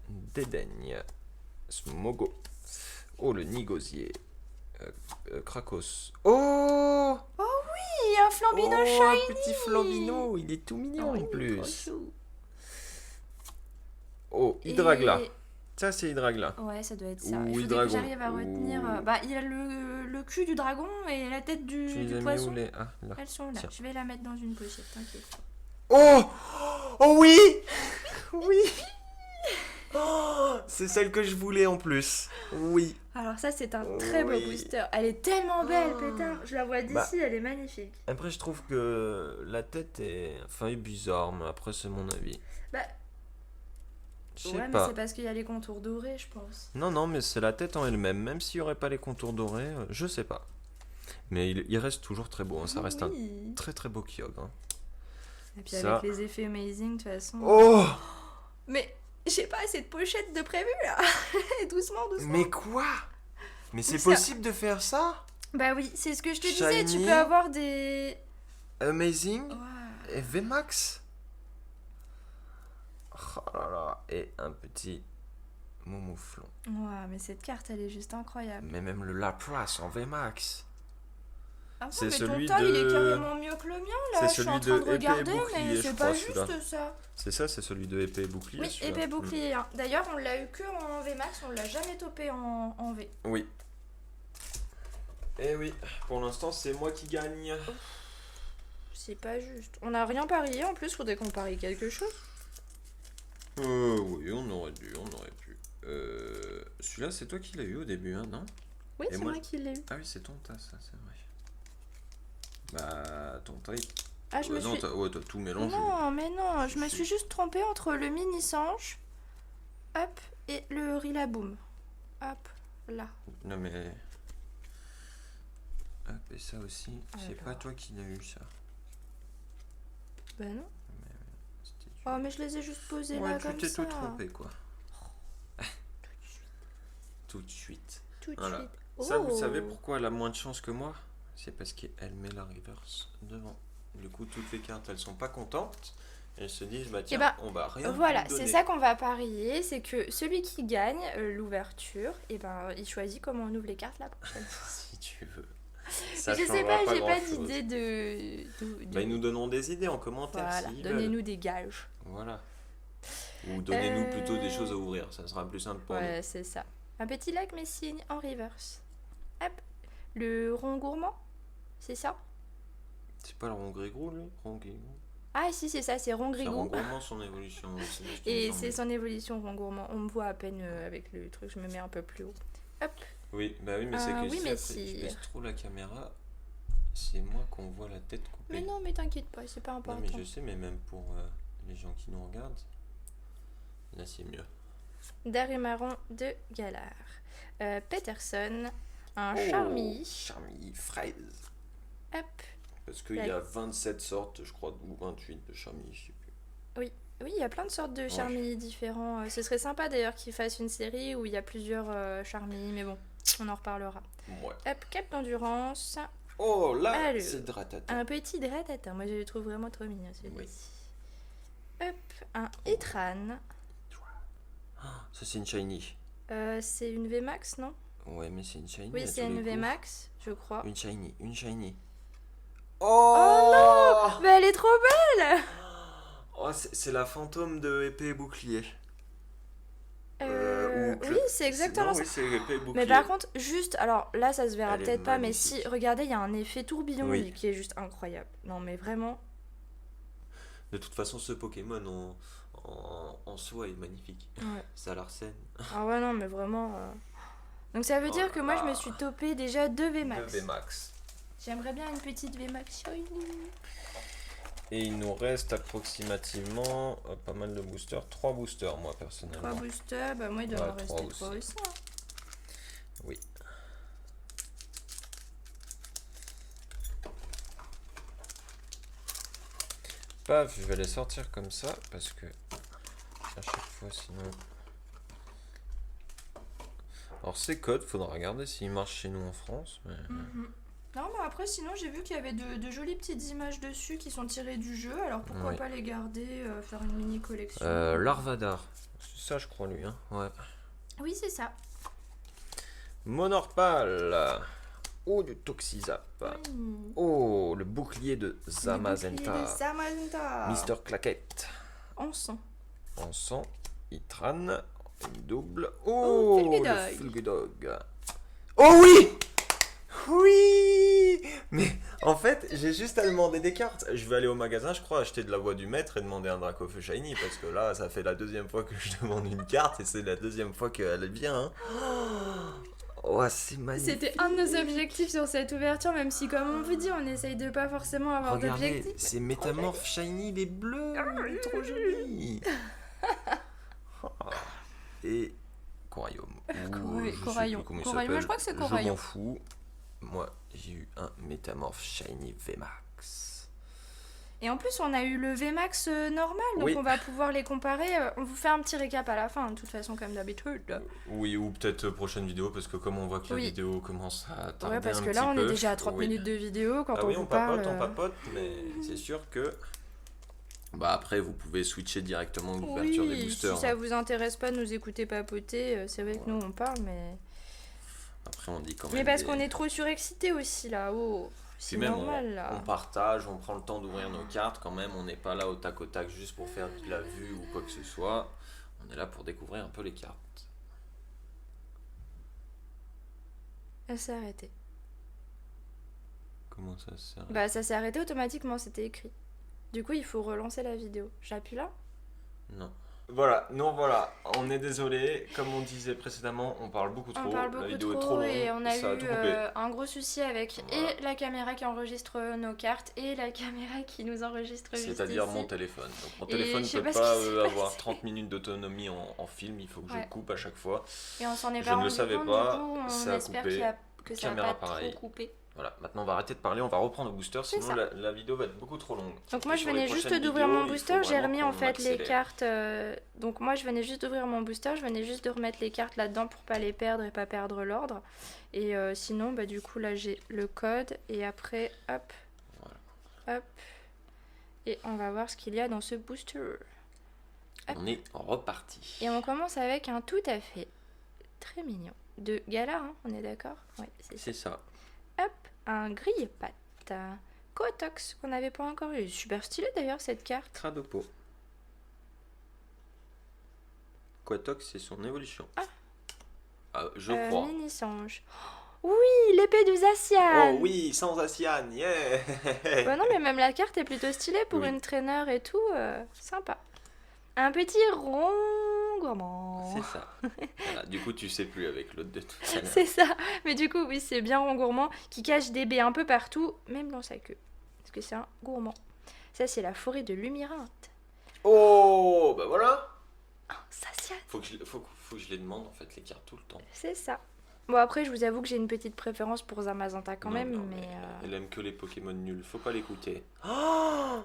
A: Dédaigne, Smogo, oh le Nigosier, Krakos. Oh,
B: Oui, un Flambino
A: oh,
B: shiny.
A: un petit Flambino, il est tout mignon
B: Oh,
A: en
B: il est
A: plus.
B: trop chou.
A: Oh, Hydragla.
B: Et-
A: Ça, c'est Hydragla.
B: Ouais, ça doit être ça.
A: Ou
B: Il faudrait que
A: Hydragon.
B: j'arrive à retenir.
A: Ou-
B: Bah, il a le cul du dragon et la tête
A: Tu les
B: du
A: as mis
B: poisson.
A: où les... Ah, là.
B: Elles sont là.
A: Tiens.
B: Je vais la mettre dans une pochette, t'inquiète.
A: Oh, oh oui, oui. Oh, c'est celle que je voulais en plus. Oui.
B: Alors ça, c'est un très beau
A: Oui.
B: booster. Elle est tellement belle, pétard. Je la vois d'ici,
A: Bah.
B: elle est magnifique.
A: Après, je trouve que la tête est, enfin, est bizarre, mais après, c'est mon avis.
B: Bah,
A: Je sais
B: ouais, mais
A: pas.
B: c'est parce qu'il y a les contours dorés, je pense.
A: Non, non, mais c'est la tête en elle-même. Même s'il n'y aurait pas les contours dorés, je sais pas. Mais il reste toujours très beau. Hein. Ça reste un
B: Oui.
A: très très beau Kyogre. Hein.
B: Et puis
A: Ça.
B: avec les effets amazing, de toute façon.
A: Oh,
B: Mais j'ai pas assez de pochettes de prévu là. Doucement, doucement.
A: mais quoi? Mais c'est
B: ça-
A: possible de faire ça?
B: Bah oui, c'est ce que je te disais. Tu
A: Shiny.
B: peux avoir des.
A: Amazing
B: Ouais.
A: et VMAX. Oh là là, et un petit Momouflon.
B: Ouais, mais cette carte, elle est juste incroyable.
A: Mais même le Lapras en VMAX.
B: Ah bon,
A: C'est
B: mais
A: celui
B: ton taille, il est
A: de-
B: carrément mieux que le mien, là.
A: C'est
B: Je suis
A: celui
B: en train de
A: de épée et
B: regarder,
A: bouclier,
B: mais
A: je
B: c'est
A: crois,
B: pas
A: celui-là.
B: juste ça.
A: C'est ça, c'est celui de épée et bouclier.
B: Oui,
A: celui-là.
B: épée bouclier. Hein. D'ailleurs, on l'a eu que en VMAX, on l'a jamais topé en V.
A: Oui. Et oui, pour l'instant, c'est moi qui gagne.
B: C'est pas juste. On n'a rien parié en plus, faudrait qu'on parie quelque chose.
A: Oui, on aurait dû, on aurait pu. Celui-là, c'est toi qui l'as eu au début, hein, non?
B: Oui,
A: Et
B: c'est
A: moi,
B: moi qui l'ai eu.
A: Ah oui, c'est ton tas, ça, c'est vrai. Bah, ton tas,
B: Ah, je me
A: non,
B: suis.
A: t'as tout mélangé.
B: Non, mais non, je me
A: Si.
B: suis juste trompée entre le mini sanche, hop, et le Rillaboom. Hop, là.
A: Non, mais... Hop, et ça aussi, c'est
B: Alors.
A: pas toi qui l'as eu, ça.
B: Bah non.
A: C'était du-
B: Oh, mais je les ai juste posés
A: Ouais,
B: là
A: tu
B: comme
A: t'es
B: ça.
A: tout trompé, quoi. Tout de suite.
B: Tout de
A: Voilà.
B: suite.
A: Ça, vous
B: Oh.
A: savez pourquoi elle a moins de chance que moi? C'est parce qu'elle met la reverse devant. Du coup, toutes les cartes, elles sont pas contentes. Elles se disent, bah tiens,
B: ben,
A: on va rien
B: Voilà,
A: lui donner.
B: c'est ça qu'on va parier, c'est que celui qui gagne l'ouverture, et ben il choisit comment on ouvre les cartes la prochaine fois.
A: Si tu veux.
B: Mais
A: Ça
B: je sais
A: changera
B: pas, j'ai pas
A: grand-chose.
B: d'idée de.
A: Bah, ils nous donneront des idées en commentaire
B: Voilà,
A: s'ils veulent.
B: donnez-nous des gages.
A: Voilà. Ou donnez-nous plutôt des choses à ouvrir, ça sera plus simple pour
B: Ouais, c'est ça. Un petit lac Messine en reverse. Hop, le rond gourmand, c'est ça?
A: nous. C'est pas le rond gris-gros, lui? Rond gris-gros.
B: Ah si, c'est ça, c'est rond
A: C'est
B: grigou.
A: rond gourmand, son évolution. C'est juste
B: Et
A: une
B: c'est
A: forme.
B: son évolution rond gourmand. On me voit à peine avec le truc, je me mets un peu plus haut. Hop,
A: Oui, bah oui, mais c'est que
B: oui,
A: si
B: mais
A: après,
B: si.
A: je baisse trop la caméra, c'est moi qu'on voit la tête coupée.
B: mais non, mais t'inquiète pas, c'est pas
A: Non,
B: important.
A: mais je sais, mais même pour les gens qui nous regardent, là c'est mieux.
B: Darumaron de Galar. Peterson, un
A: Oh,
B: Charmilly.
A: Charmilly fraise.
B: Hop.
A: Parce qu'il y a 27 sortes, je crois, ou 28 de Charmilly, je sais plus.
B: Oui, il y a plein de sortes de Charmilly différents. Ce serait sympa d'ailleurs qu'ils fassent une série où il y a plusieurs Charmilly, mais bon, on en reparlera.
A: Ouais.
B: Hop, cap d'endurance.
A: Oh là,
B: Allez.
A: c'est Dratata.
B: Un petit Dratata. Moi, je le trouve vraiment trop mignon celui-ci.
A: Oui.
B: Hop, un Itran.
A: Ça c'est une Shiny.
B: C'est une VMAX, non?
A: Ouais, mais c'est une Shiny.
B: Oui,
A: à
B: c'est
A: tous
B: une
A: les coups.
B: VMAX, je crois.
A: Une Shiny, une Shiny.
B: Oh
A: Oh,
B: Mais elle est trop belle!
A: Oh, c'est la fantôme de épée et bouclier.
B: Oui, c'est exactement
A: non,
B: ça.
A: oui, c'est épée et bouclier.
B: Mais par contre, juste, alors là, ça se verra
A: Elle est
B: peut-être pas, mais
A: magnifique.
B: si, regardez, il y a un effet tourbillon
A: Oui.
B: qui est juste incroyable. Non, mais vraiment.
A: De toute façon, ce Pokémon en soi est magnifique.
B: Ouais.
A: Ça l'arsène.
B: Ah ouais, non, mais vraiment. Donc ça veut
A: Oh
B: dire
A: là
B: que moi, je me
A: là.
B: suis topé déjà 2 VMAX.
A: De VMAX.
B: J'aimerais bien une petite VMAX shiny.
A: Et il nous reste approximativement pas mal de boosters. 3 boosters, moi, personnellement.
B: 3 boosters, bah moi, il doit
A: Ouais,
B: en
A: trois
B: rester
A: aussi.
B: 3 aussi. Hein.
A: Oui. Paf, je vais les sortir comme ça parce que à chaque fois sinon. Alors ces codes, faudra regarder s'ils marchent chez nous en France. Mais...
B: Non, mais après, sinon, j'ai vu qu'il y avait de jolies petites images dessus qui sont tirées du jeu. Alors pourquoi
A: Oui.
B: pas les garder, faire une mini collection.
A: Larvadar, c'est ça je crois lui, hein. Ouais.
B: Oui, c'est ça.
A: Monorpal. Oh du Toxizap.
B: Oui.
A: Oh le bouclier de
B: Le bouclier
A: Zamazenta.
B: de Zamazenta.
A: Mister Claquette.
B: En sang.
A: En sang, Itran, une double.
B: Oh,
A: Oh,
B: Fulgudog.
A: le Fulgudog. Oh oui! Oui! Mais en fait, j'ai juste à demander des cartes. Je vais aller au magasin, je crois, acheter de la voix du maître et demander un Dracofeu Shiny parce que là, ça fait la deuxième fois que je demande une carte et c'est la deuxième fois qu'elle vient. Hein. Oh, c'est magnifique.
B: C'était un de nos objectifs sur cette ouverture, même si, comme on vous dit, on essaye de pas forcément avoir
A: Regardez,
B: d'objectifs.
A: c'est Métamorphe Shiny, il est bleu. Il est trop joli. Et Coraillon.
B: Coraillon. Coraillon, moi, je crois que c'est
A: Je
B: Coraillon.
A: m'en fous. Moi, j'ai eu un Métamorphe Shiny VMAX.
B: Et en plus, on a eu le VMAX normal, donc
A: Oui.
B: on va pouvoir les comparer. On vous fait un petit récap à la fin, de toute façon, comme d'habitude.
A: Oui, ou peut-être prochaine vidéo, parce que comme on voit que la
B: Oui.
A: vidéo commence à tarder
B: Ouais, parce
A: un
B: que
A: petit
B: là, on
A: peu,
B: est déjà à 30
A: oui.
B: minutes de vidéo quand
A: Ah
B: on
A: oui,
B: vous
A: on
B: parle.
A: papote, mais c'est sûr que... Bah après, vous pouvez switcher directement l'ouverture des
B: Oui,
A: boosters.
B: si ça vous intéresse pas de nous écouter papoter, c'est vrai que
A: Ouais.
B: nous on parle, mais.
A: Après, on dit quand même
B: Mais parce
A: des-
B: qu'on est trop surexcité aussi là, oh,
A: Puis
B: c'est
A: même,
B: normal là.
A: on partage, on prend le temps d'ouvrir nos cartes quand même. On n'est pas là au tac juste pour faire de la vue ou quoi que ce soit. On est là pour découvrir un peu les cartes.
B: Elle s'est arrêtée.
A: Comment ça se sert?
B: Bah ça s'est arrêté automatiquement, c'était écrit. Du coup, il faut relancer la vidéo. J'appuie là?
A: Non. Voilà, non voilà, on est désolé, comme on disait précédemment, on parle beaucoup trop,
B: On parle
A: la
B: beaucoup
A: vidéo
B: trop,
A: est trop longue,
B: et on a
A: ça a
B: eu
A: tout coupé.
B: un gros souci avec
A: Voilà.
B: et la caméra qui enregistre nos cartes et la caméra qui nous enregistre juste
A: C'est-à-dire
B: ici.
A: mon téléphone. Donc mon
B: Et
A: téléphone
B: je
A: ne
B: sais
A: peut
B: pas ce
A: pas
B: qui s'est
A: avoir
B: passé.
A: 30 minutes d'autonomie en film, il faut que je
B: Ouais.
A: coupe à chaque fois.
B: Et on s'en est
A: Je
B: pas
A: ne le
B: rendu
A: savais
B: compte,
A: pas,
B: du coup, on
A: ça a
B: espère
A: coupé.
B: que ça
A: Caméra
B: va pas
A: pareil.
B: trop couper.
A: Voilà, maintenant on va arrêter de parler, on va reprendre au booster,
B: C'est
A: sinon
B: ça.
A: la vidéo va être beaucoup trop longue.
B: Donc moi
A: Et
B: je
A: sur les
B: venais juste
A: prochaines
B: d'ouvrir mon
A: vidéos, il
B: booster,
A: faut
B: j'ai
A: vraiment
B: remis en
A: qu'on
B: fait les
A: accélère.
B: cartes. Donc moi je venais juste d'ouvrir mon booster, je venais juste de remettre les cartes là-dedans pour pas les perdre et pas perdre l'ordre. Et sinon bah du coup là j'ai le code et après hop, hop. Et on va voir ce qu'il y a dans ce booster.
A: On est reparti.
B: Et on commence avec un tout à fait très mignon. De Gala, hein, on est d'accord? Oui, c'est ça.
A: C'est ça.
B: Hop, un grille-patte. Kotox qu'on n'avait pas encore eu. Super stylé d'ailleurs cette carte.
A: Cradopo. Quatox, c'est son évolution. Je crois.
B: Mini Sange. Oui, l'épée de Zacian.
A: Oh oui, sans Asian, yeah.
B: Bah non, mais même la carte est plutôt stylée pour
A: Oui.
B: une traîneur et tout. Sympa. Un petit rond gourmand.
A: C'est ça. Voilà, du coup, tu sais plus avec l'autre de tout à l'heure.
B: C'est ça. Mais du coup, oui, c'est bien rond gourmand qui cache des baies un peu partout, même dans sa queue. Parce que c'est un gourmand. Ça, c'est la forêt de Lumyrinthe.
A: Oh, bah voilà.
B: Oh, Zacian.
A: Faut que je les demande en fait les cartes tout le temps.
B: C'est ça. Bon, après, je vous avoue que j'ai une petite préférence pour Zamazenta quand
A: Non,
B: même,
A: non,
B: mais.
A: Elle aime que les Pokémon nuls, faut pas l'écouter. Oh,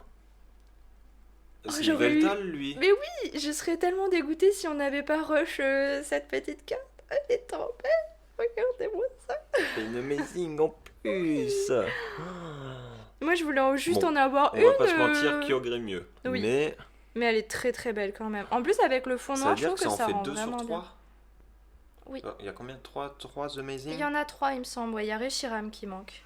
A: c'est
B: j'aurais eu-
A: Veltal, lui.
B: Mais oui, je serais tellement dégoûtée si on n'avait pas rush cette petite carte. Elle est trop belle. Regardez-moi ça.
A: C'est une amazing en plus.
B: Moi, je voulais juste
A: Bon,
B: en avoir
A: On
B: une.
A: va pas se mentir, Kyogre mieux.
B: oui.
A: Mais
B: Mais elle est très très belle quand même. En plus, avec le fond
A: ça veut
B: noir, je
A: dire
B: trouve
A: que ça
B: que
A: en
B: ça
A: fait
B: rend
A: 2 sur
B: vraiment
A: 3.
B: bien. Oui.
A: Il y a combien? 3 amazing?
B: Il y en a 3, il me semble. Ouais, il y a Reshiram qui manque.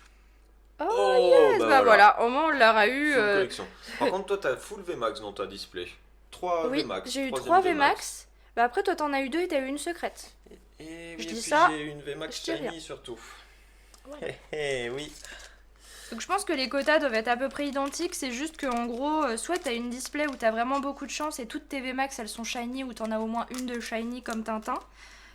B: Oh,
A: Oh,
B: yes,
A: bah
B: bah voilà. Au moins, on l'aura eu.
A: Full collection. Par contre, toi, t'as full VMAX dans ta display. 3
B: Oui,
A: VMAX.
B: j'ai eu 3
A: troisième
B: VMAX. Bah après, toi, t'en as eu 2 et t'as eu une secrète.
A: Et
B: Je
A: oui,
B: dis
A: et puis
B: ça,
A: j'ai une VMAX
B: je dis rien.
A: shiny surtout.
B: Ouais.
A: Oui.
B: Donc je pense que les quotas doivent être à peu près identiques, c'est juste qu'en gros, soit t'as une display où t'as vraiment beaucoup de chance et toutes tes VMAX elles sont shiny ou t'en as au moins une de shiny comme Tintin,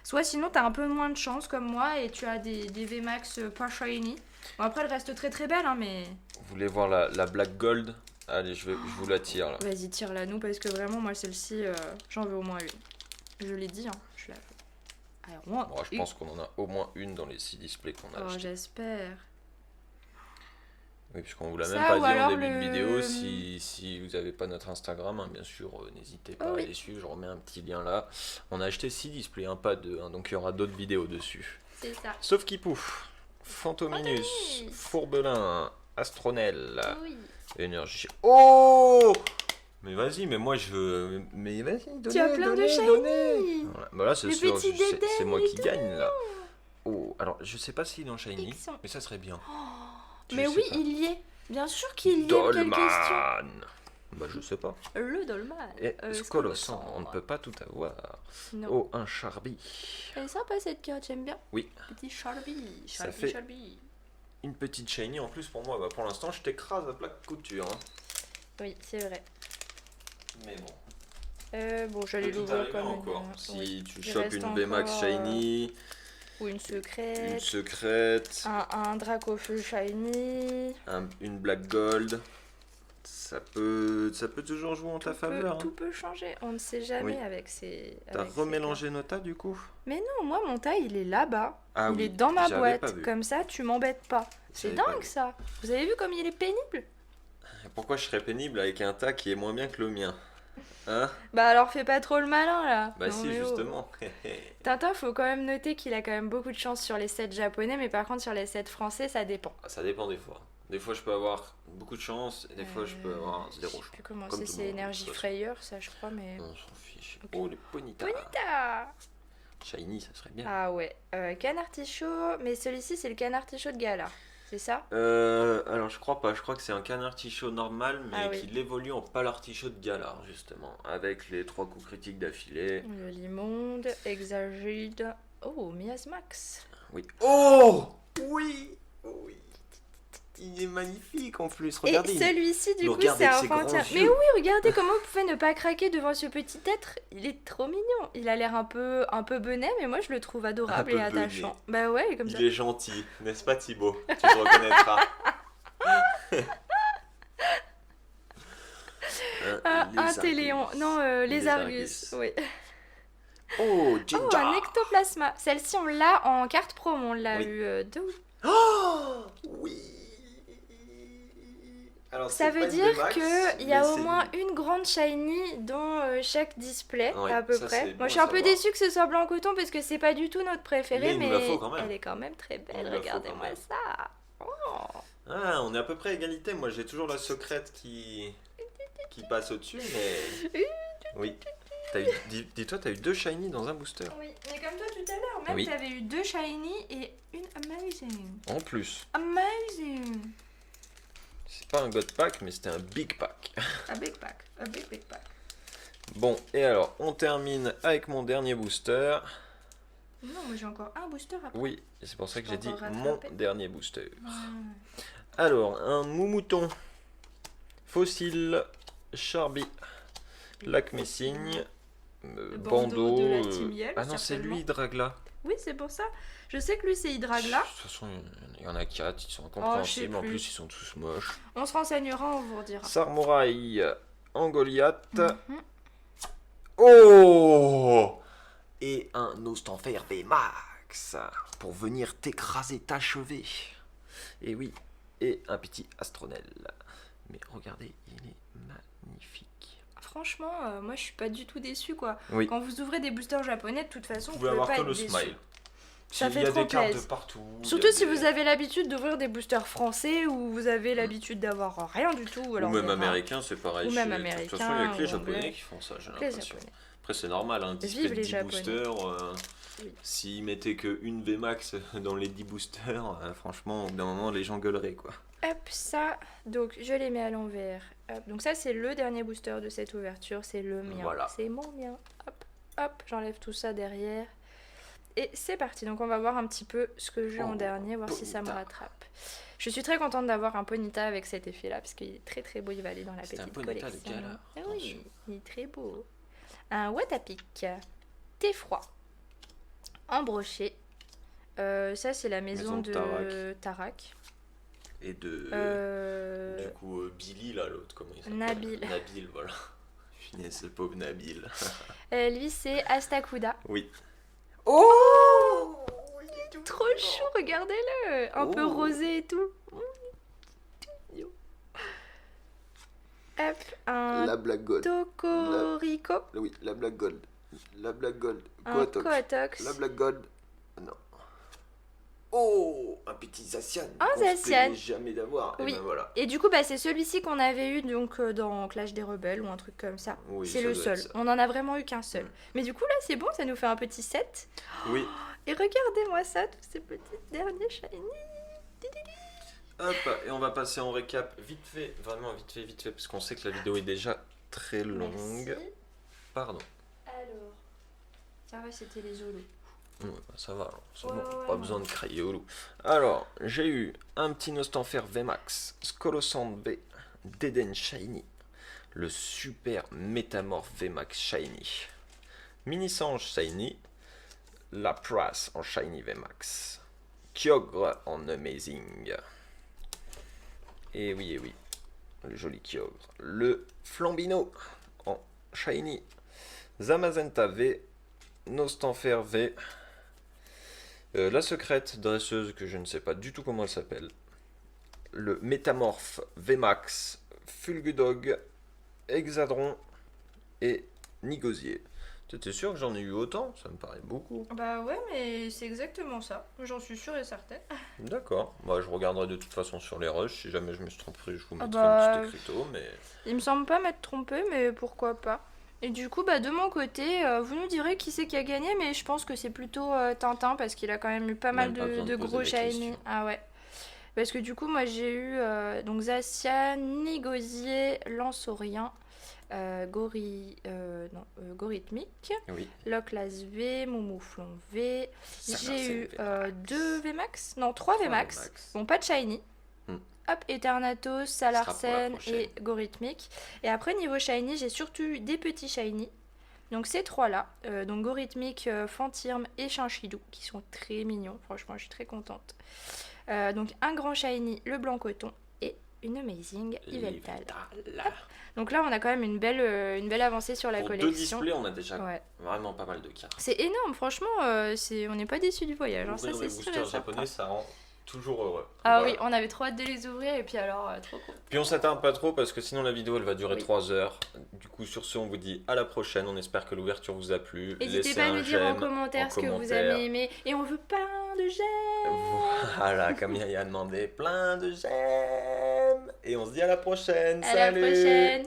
B: soit sinon t'as un peu moins de chance comme moi et tu as des VMAX pas shiny. Bon après elle reste très très belle hein mais...
A: Vous voulez voir la Black Gold? Allez, je vous la tire là.
B: Vas-y tire-la nous parce que vraiment moi celle-ci j'en veux au moins une. Je l'ai dit hein, je la veux. Alors moi,
A: Bon, je pense qu'on en a au moins une dans les 6 displays qu'on a
B: Oh
A: achetés.
B: j'espère.
A: Oui, puisqu'on vous l'a
B: Ça,
A: même pas
B: ou
A: dit en
B: alors
A: début de
B: le-
A: vidéo. Si vous n'avez pas notre Instagram, hein, bien sûr, n'hésitez pas
B: Oh
A: à
B: oui.
A: aller suivre. Je remets un petit lien là. On a acheté 6 displays, hein, pas 2. Donc il y aura d'autres vidéos dessus.
B: C'est ça.
A: Sauf Kipouf, Fantominus,
B: Fantominus.
A: Fourbelin, Astronel,
B: Oui.
A: Énergie. Oh! Mais vas-y, mais moi je veux. Mais vas-y, donnez,
B: Tu as plein de
A: donnez,
B: shiny.
A: donnez. Voilà. Bah là, c'est
B: Les
A: sûr,
B: petits
A: c'est
B: dédés,
A: moi
B: il
A: qui
B: est
A: gagne là. Oh, alors je sais pas s'il est en shiny,
B: Ils sont-
A: mais ça serait bien. Je
B: Mais
A: sais
B: oui,
A: pas.
B: il y est. Bien sûr qu'il y est. Quelle question.
A: Dolman! Bah je sais pas.
B: Le Dolman.
A: Et Scolossant, on ne peut pas tout avoir.
B: Non.
A: Oh, un Charby.
B: Elle est sympa cette carte, j'aime bien.
A: Oui.
B: Petit Charby.
A: Ça
B: Charby,
A: fait-
B: Charby.
A: Une petite shiny en plus pour moi. Bah pour l'instant, je t'écrase à plat de couture. Hein.
B: Oui, c'est vrai.
A: Mais bon.
B: Bon, j'allais
A: Peut tout
B: l'ouvrir
A: arriver
B: comme
A: encore.
B: une,
A: Si
B: oui.
A: tu
B: Il
A: chopes
B: reste
A: une VMAX
B: encore,
A: shiny,
B: Ou une
A: une
B: secrète.
A: secrète,
B: Un Dracofeu shiny.
A: une Black Gold, ça peut toujours jouer en ta faveur.
B: Tout
A: Hein.
B: peut changer. On ne sait jamais
A: Oui.
B: avec ces.
A: T'as
B: avec ces
A: remélangé Nota du coup?
B: cartes. Mais non, moi, mon taille, il est là-bas.
A: Ah
B: il
A: oui,
B: est dans ma
A: j'avais pas
B: boîte.
A: vu.
B: Comme ça, tu m'embêtes pas. C'est
A: J'avais pas
B: dingue
A: vu.
B: ça. Vous avez vu comme il est pénible?
A: Pourquoi je serais pénible avec un tas qui est moins bien que le mien? Hein?
B: Bah alors fais pas trop le malin là.
A: Bah
B: Non,
A: si,
B: mais oh.
A: justement.
B: Tintin, faut quand même noter qu'il a quand même beaucoup de chance sur les sets japonais, mais par contre sur les sets français, ça dépend.
A: Ah, ça dépend des fois. Des fois, je peux avoir beaucoup de chance, et des fois, je peux avoir zéro
B: Je sais
A: chance.
B: plus comment
A: Comme
B: c'est,
A: tout le
B: c'est
A: monde,
B: énergie
A: de toute façon.
B: frayeur, ça je crois, mais.
A: On s'en fiche.
B: Ok.
A: Oh, les Ponyta.
B: Bonita.
A: Shiny, ça serait bien.
B: Ah ouais, canard tichaud, mais celui-ci c'est le canard tichaud de gala, c'est ça?
A: Alors, je crois pas. Je crois que c'est un canard tichaud normal, mais
B: Ah oui.
A: qu'il évolue en palartichaud de gala, justement. Avec les 3 coups critiques d'affilée.
B: Le Limonde, Exagide. Oh, Miasmax.
A: Oui. Oh! Oui! Oui! Il est magnifique en plus. Regardez.
B: Et celui-ci, du
A: le
B: coup,
A: regarde
B: c'est
A: avec
B: un
A: ses grands
B: Fantia.
A: yeux.
B: Mais oui, regardez comment vous pouvez ne pas craquer devant ce petit être. Il est trop mignon. Il a l'air un peu benet, mais moi je le trouve adorable
A: Un
B: et
A: peu
B: attachant. Bah ouais, comme ça.
A: Il est gentil, n'est-ce pas Thibaut? Tu te reconnaîtras.
B: Un téléon. Non, les
A: Les
B: Argus.
A: Argus.
B: Oui.
A: Oh,
B: Oh,
A: Ginger.
B: un ectoplasma. Celle-ci, on l'a en carte promo. On l'a
A: Oui.
B: eu deux.
A: Oh, oui. Alors,
B: Ça
A: c'est
B: veut
A: pas une
B: dire
A: VMAX,
B: qu'il y a
A: mais
B: au
A: c'est
B: moins une grande shiny dans chaque display,
A: Ouais,
B: à peu
A: ça,
B: près.
A: c'est
B: Moi,
A: bon
B: je suis un
A: à
B: peu
A: savoir.
B: déçue que ce soit blanc coton parce que c'est pas du tout notre préféré,
A: Mais il nous la faut quand même.
B: elle est quand même très belle.
A: Il nous la faut
B: Regardez-moi
A: quand même.
B: ça. Oh.
A: Ah, on est à peu près à égalité. Moi, j'ai toujours la secrète qui passe au-dessus, mais. Oui. Dis-toi, t'as eu 2 shiny dans un booster.
B: Oui, mais comme toi tout à l'heure, même
A: Oui.
B: t'avais eu 2 shiny et une amazing.
A: En plus,
B: Amazing.
A: c'est pas un God Pack, mais c'était un Big Pack.
B: A big pack, a big pack.
A: Bon, et alors, on termine avec mon dernier booster.
B: Non, moi j'ai encore un booster après.
A: Oui, et c'est pour ça que
B: Je
A: j'ai
B: peux
A: dit
B: encore
A: mon
B: rattraper.
A: dernier booster.
B: Ah.
A: Alors, un Moumouton, Fossile, Charby, Lac Messing,
B: Le bandeau de la Team Yell,
A: Ah non, c'est
B: certainement.
A: lui, Dragla.
B: Oui, c'est pour ça. Je sais que lui c'est Hydragla.
A: De toute façon, il y en a 4, ils sont incompréhensibles. En
B: plus.
A: plus, ils sont tous moches.
B: On se renseignera, on vous redira.
A: Sarmoraï, Angoliath.
B: Mhm.
A: Oh! Et un Ostanfer Max pour venir t'écraser, t'achever. Et oui, et un petit Astronel. Mais regardez, il est magnifique.
B: Franchement, moi je suis pas du tout déçue quoi.
A: Oui.
B: Quand vous ouvrez des boosters japonais, de toute façon,
A: Vous
B: vous
A: pouvez
B: pouvez
A: avoir
B: pas
A: que
B: être
A: le
B: déçu.
A: smile.
B: Ça
A: Il
B: fait
A: y a
B: trop
A: des cartes
B: plaisir.
A: de partout. il y
B: Surtout
A: a
B: si
A: des-
B: vous avez l'habitude d'ouvrir des boosters français ou vous avez l'habitude d'avoir rien du tout.
A: Ou
B: alors
A: même
B: on verra.
A: américain, c'est pareil.
B: Ou même
A: De toute
B: américain,
A: façon, il n'y a que les
B: ou
A: japonais
B: anglais.
A: qui font ça, j'ai
B: Les
A: l'impression.
B: japonais.
A: Après, c'est normal, hein, display
B: Vive
A: de
B: les
A: 10
B: Japonais.
A: boosters.
B: Oui.
A: S'ils mettaient que une VMAX dans les 10 boosters, franchement, au bout d'un moment, les gens gueuleraient, quoi.
B: Hop, ça, donc je les mets à l'envers. Hop, donc ça c'est le dernier booster de cette ouverture, c'est le mien.
A: Voilà.
B: C'est mon mien. Hop, hop, j'enlève tout ça derrière. Et c'est parti, donc on va voir un petit peu ce que j'ai en
A: Oh,
B: dernier, voir si ça me
A: Ponyta.
B: rattrape. Je suis très contente d'avoir un Ponyta avec cet effet-là, parce qu'il est très très beau, il va aller dans la
A: C'est un
B: petite
A: Ponyta de
B: collection.
A: gala,
B: Ah
A: attention.
B: oui, il est très beau. Un Watapic, thé froid, embroché. Ça c'est la maison,
A: Maison de
B: de Tarak.
A: Et de.
B: Euh,
A: Du coup, Billy, là, l'autre, comment il s'appelle?
B: Nabil.
A: Nabil, voilà. Finesse, ce pauvre Nabil.
B: Lui c'est Astakuda.
A: Oui. Oh!
B: Trop chou, regardez-le. Un peu
A: Oh.
B: rosé et tout. Hop, un
A: La Black Gold.
B: Tokorico,
A: Oui, la Black Gold. La Black Gold.
B: un
A: Coatox.
B: Coatox,
A: La Black Gold. Non. Oh! Un petit Zacian.
B: Un
A: qu'on se
B: Zacian.
A: plaignait jamais d'avoir.
B: Oui.
A: Et ben voilà.
B: et du coup bah, c'est celui-ci qu'on avait eu donc dans Clash des Rebelles ou un truc comme ça.
A: Oui,
B: C'est
A: ça
B: le
A: doit
B: seul,
A: être ça.
B: on en a vraiment eu qu'un seul.
A: Mm.
B: Mais du coup là c'est bon, ça nous fait un petit set.
A: Oui.
B: Et regardez-moi ça, tous ces petits derniers shiny.
A: Hop, et on va passer en récap vite fait, vraiment vite fait, parce qu'on sait que la vidéo est déjà très longue.
B: Merci.
A: Pardon.
B: Alors, ça va, c'était les Zolos.
A: Ouais, bah ça va, alors, c'est
B: Ouais,
A: bon,
B: ouais,
A: pas
B: ouais.
A: besoin de crier au loup. Alors, j'ai eu un petit Nostanfer VMAX, Scolosand V, Deden Shiny, le super Métamorph VMAX Shiny, Minisange Shiny, Lapras en Shiny VMAX, Kyogre en Amazing. Et oui, le joli Kyogre. Le Flambino en Shiny, Zamazenta V, Nostanfer V, la secrète dresseuse que je ne sais pas du tout comment elle s'appelle, le Métamorph VMAX Fulgudog, Hexadron et Nigosier. T'es sûr que j'en ai eu autant? Ça me paraît beaucoup.
B: Bah ouais, mais c'est exactement ça. J'en suis sûre et certaine.
A: D'accord. Bah, je regarderai de toute façon sur les rushs. Si jamais je me suis trompé, je vous mettrai
B: bah,
A: une petite écriteau. Mais
B: Il me semble pas m'être trompée, mais pourquoi pas. Et du coup, bah de mon côté, vous nous direz qui c'est qui a gagné, mais je pense que c'est plutôt Tintin parce qu'il a quand même eu pas mal
A: même pas besoin
B: de
A: de poser
B: gros
A: des
B: shiny.
A: questions.
B: Ah ouais. Parce que du coup, moi j'ai eu donc Zacian, Nigosier, Lanceaurien, Gorithmique,
A: Oui.
B: Loclas V, Moumouflon V.
A: Saint-Marcel
B: J'ai eu
A: VMAX.
B: 2 VMAX, non 3 VMAX.
A: VMAX.
B: Bon, pas de shiny.
A: Hmm.
B: Hop, Eternatus,
A: sera pour la
B: Salarsen
A: prochaine.
B: et Gorithmique. Et après, niveau shiny, j'ai surtout eu des petits shiny. Donc ces trois-là, donc Gorithmique, Fantirme et Chinchidou, qui sont très mignons. Franchement, je suis très contente. Donc un grand shiny, le blanc coton, et une amazing Yveltal. Donc là, on a quand même une belle avancée sur la
A: Pour deux
B: collection.
A: displays, on a déjà
B: Ouais.
A: vraiment pas mal de cartes.
B: C'est énorme, franchement, on n'est pas déçus du voyage. hein, ça,
A: Ouvrir
B: c'est
A: les
B: sûr et
A: boosters
B: certain.
A: japonais, ça rend toujours heureux.
B: Ah
A: Voilà.
B: oui, on avait trop hâte de les ouvrir, et puis alors, trop cool.
A: Puis on s'attarde pas trop parce que sinon la vidéo elle va durer
B: Oui.
A: 3 heures. Du coup sur ce on vous dit à la prochaine, on espère que l'ouverture vous a plu.
B: N'hésitez
A: Laissez
B: pas à
A: un
B: nous dire en
A: j'aime
B: commentaire ce que vous avez aimé. Et on veut plein de j'aime.
A: Voilà, comme Yaya a demandé, plein de j'aime. Et on se dit à la prochaine.
B: À la
A: Salut.
B: prochaine.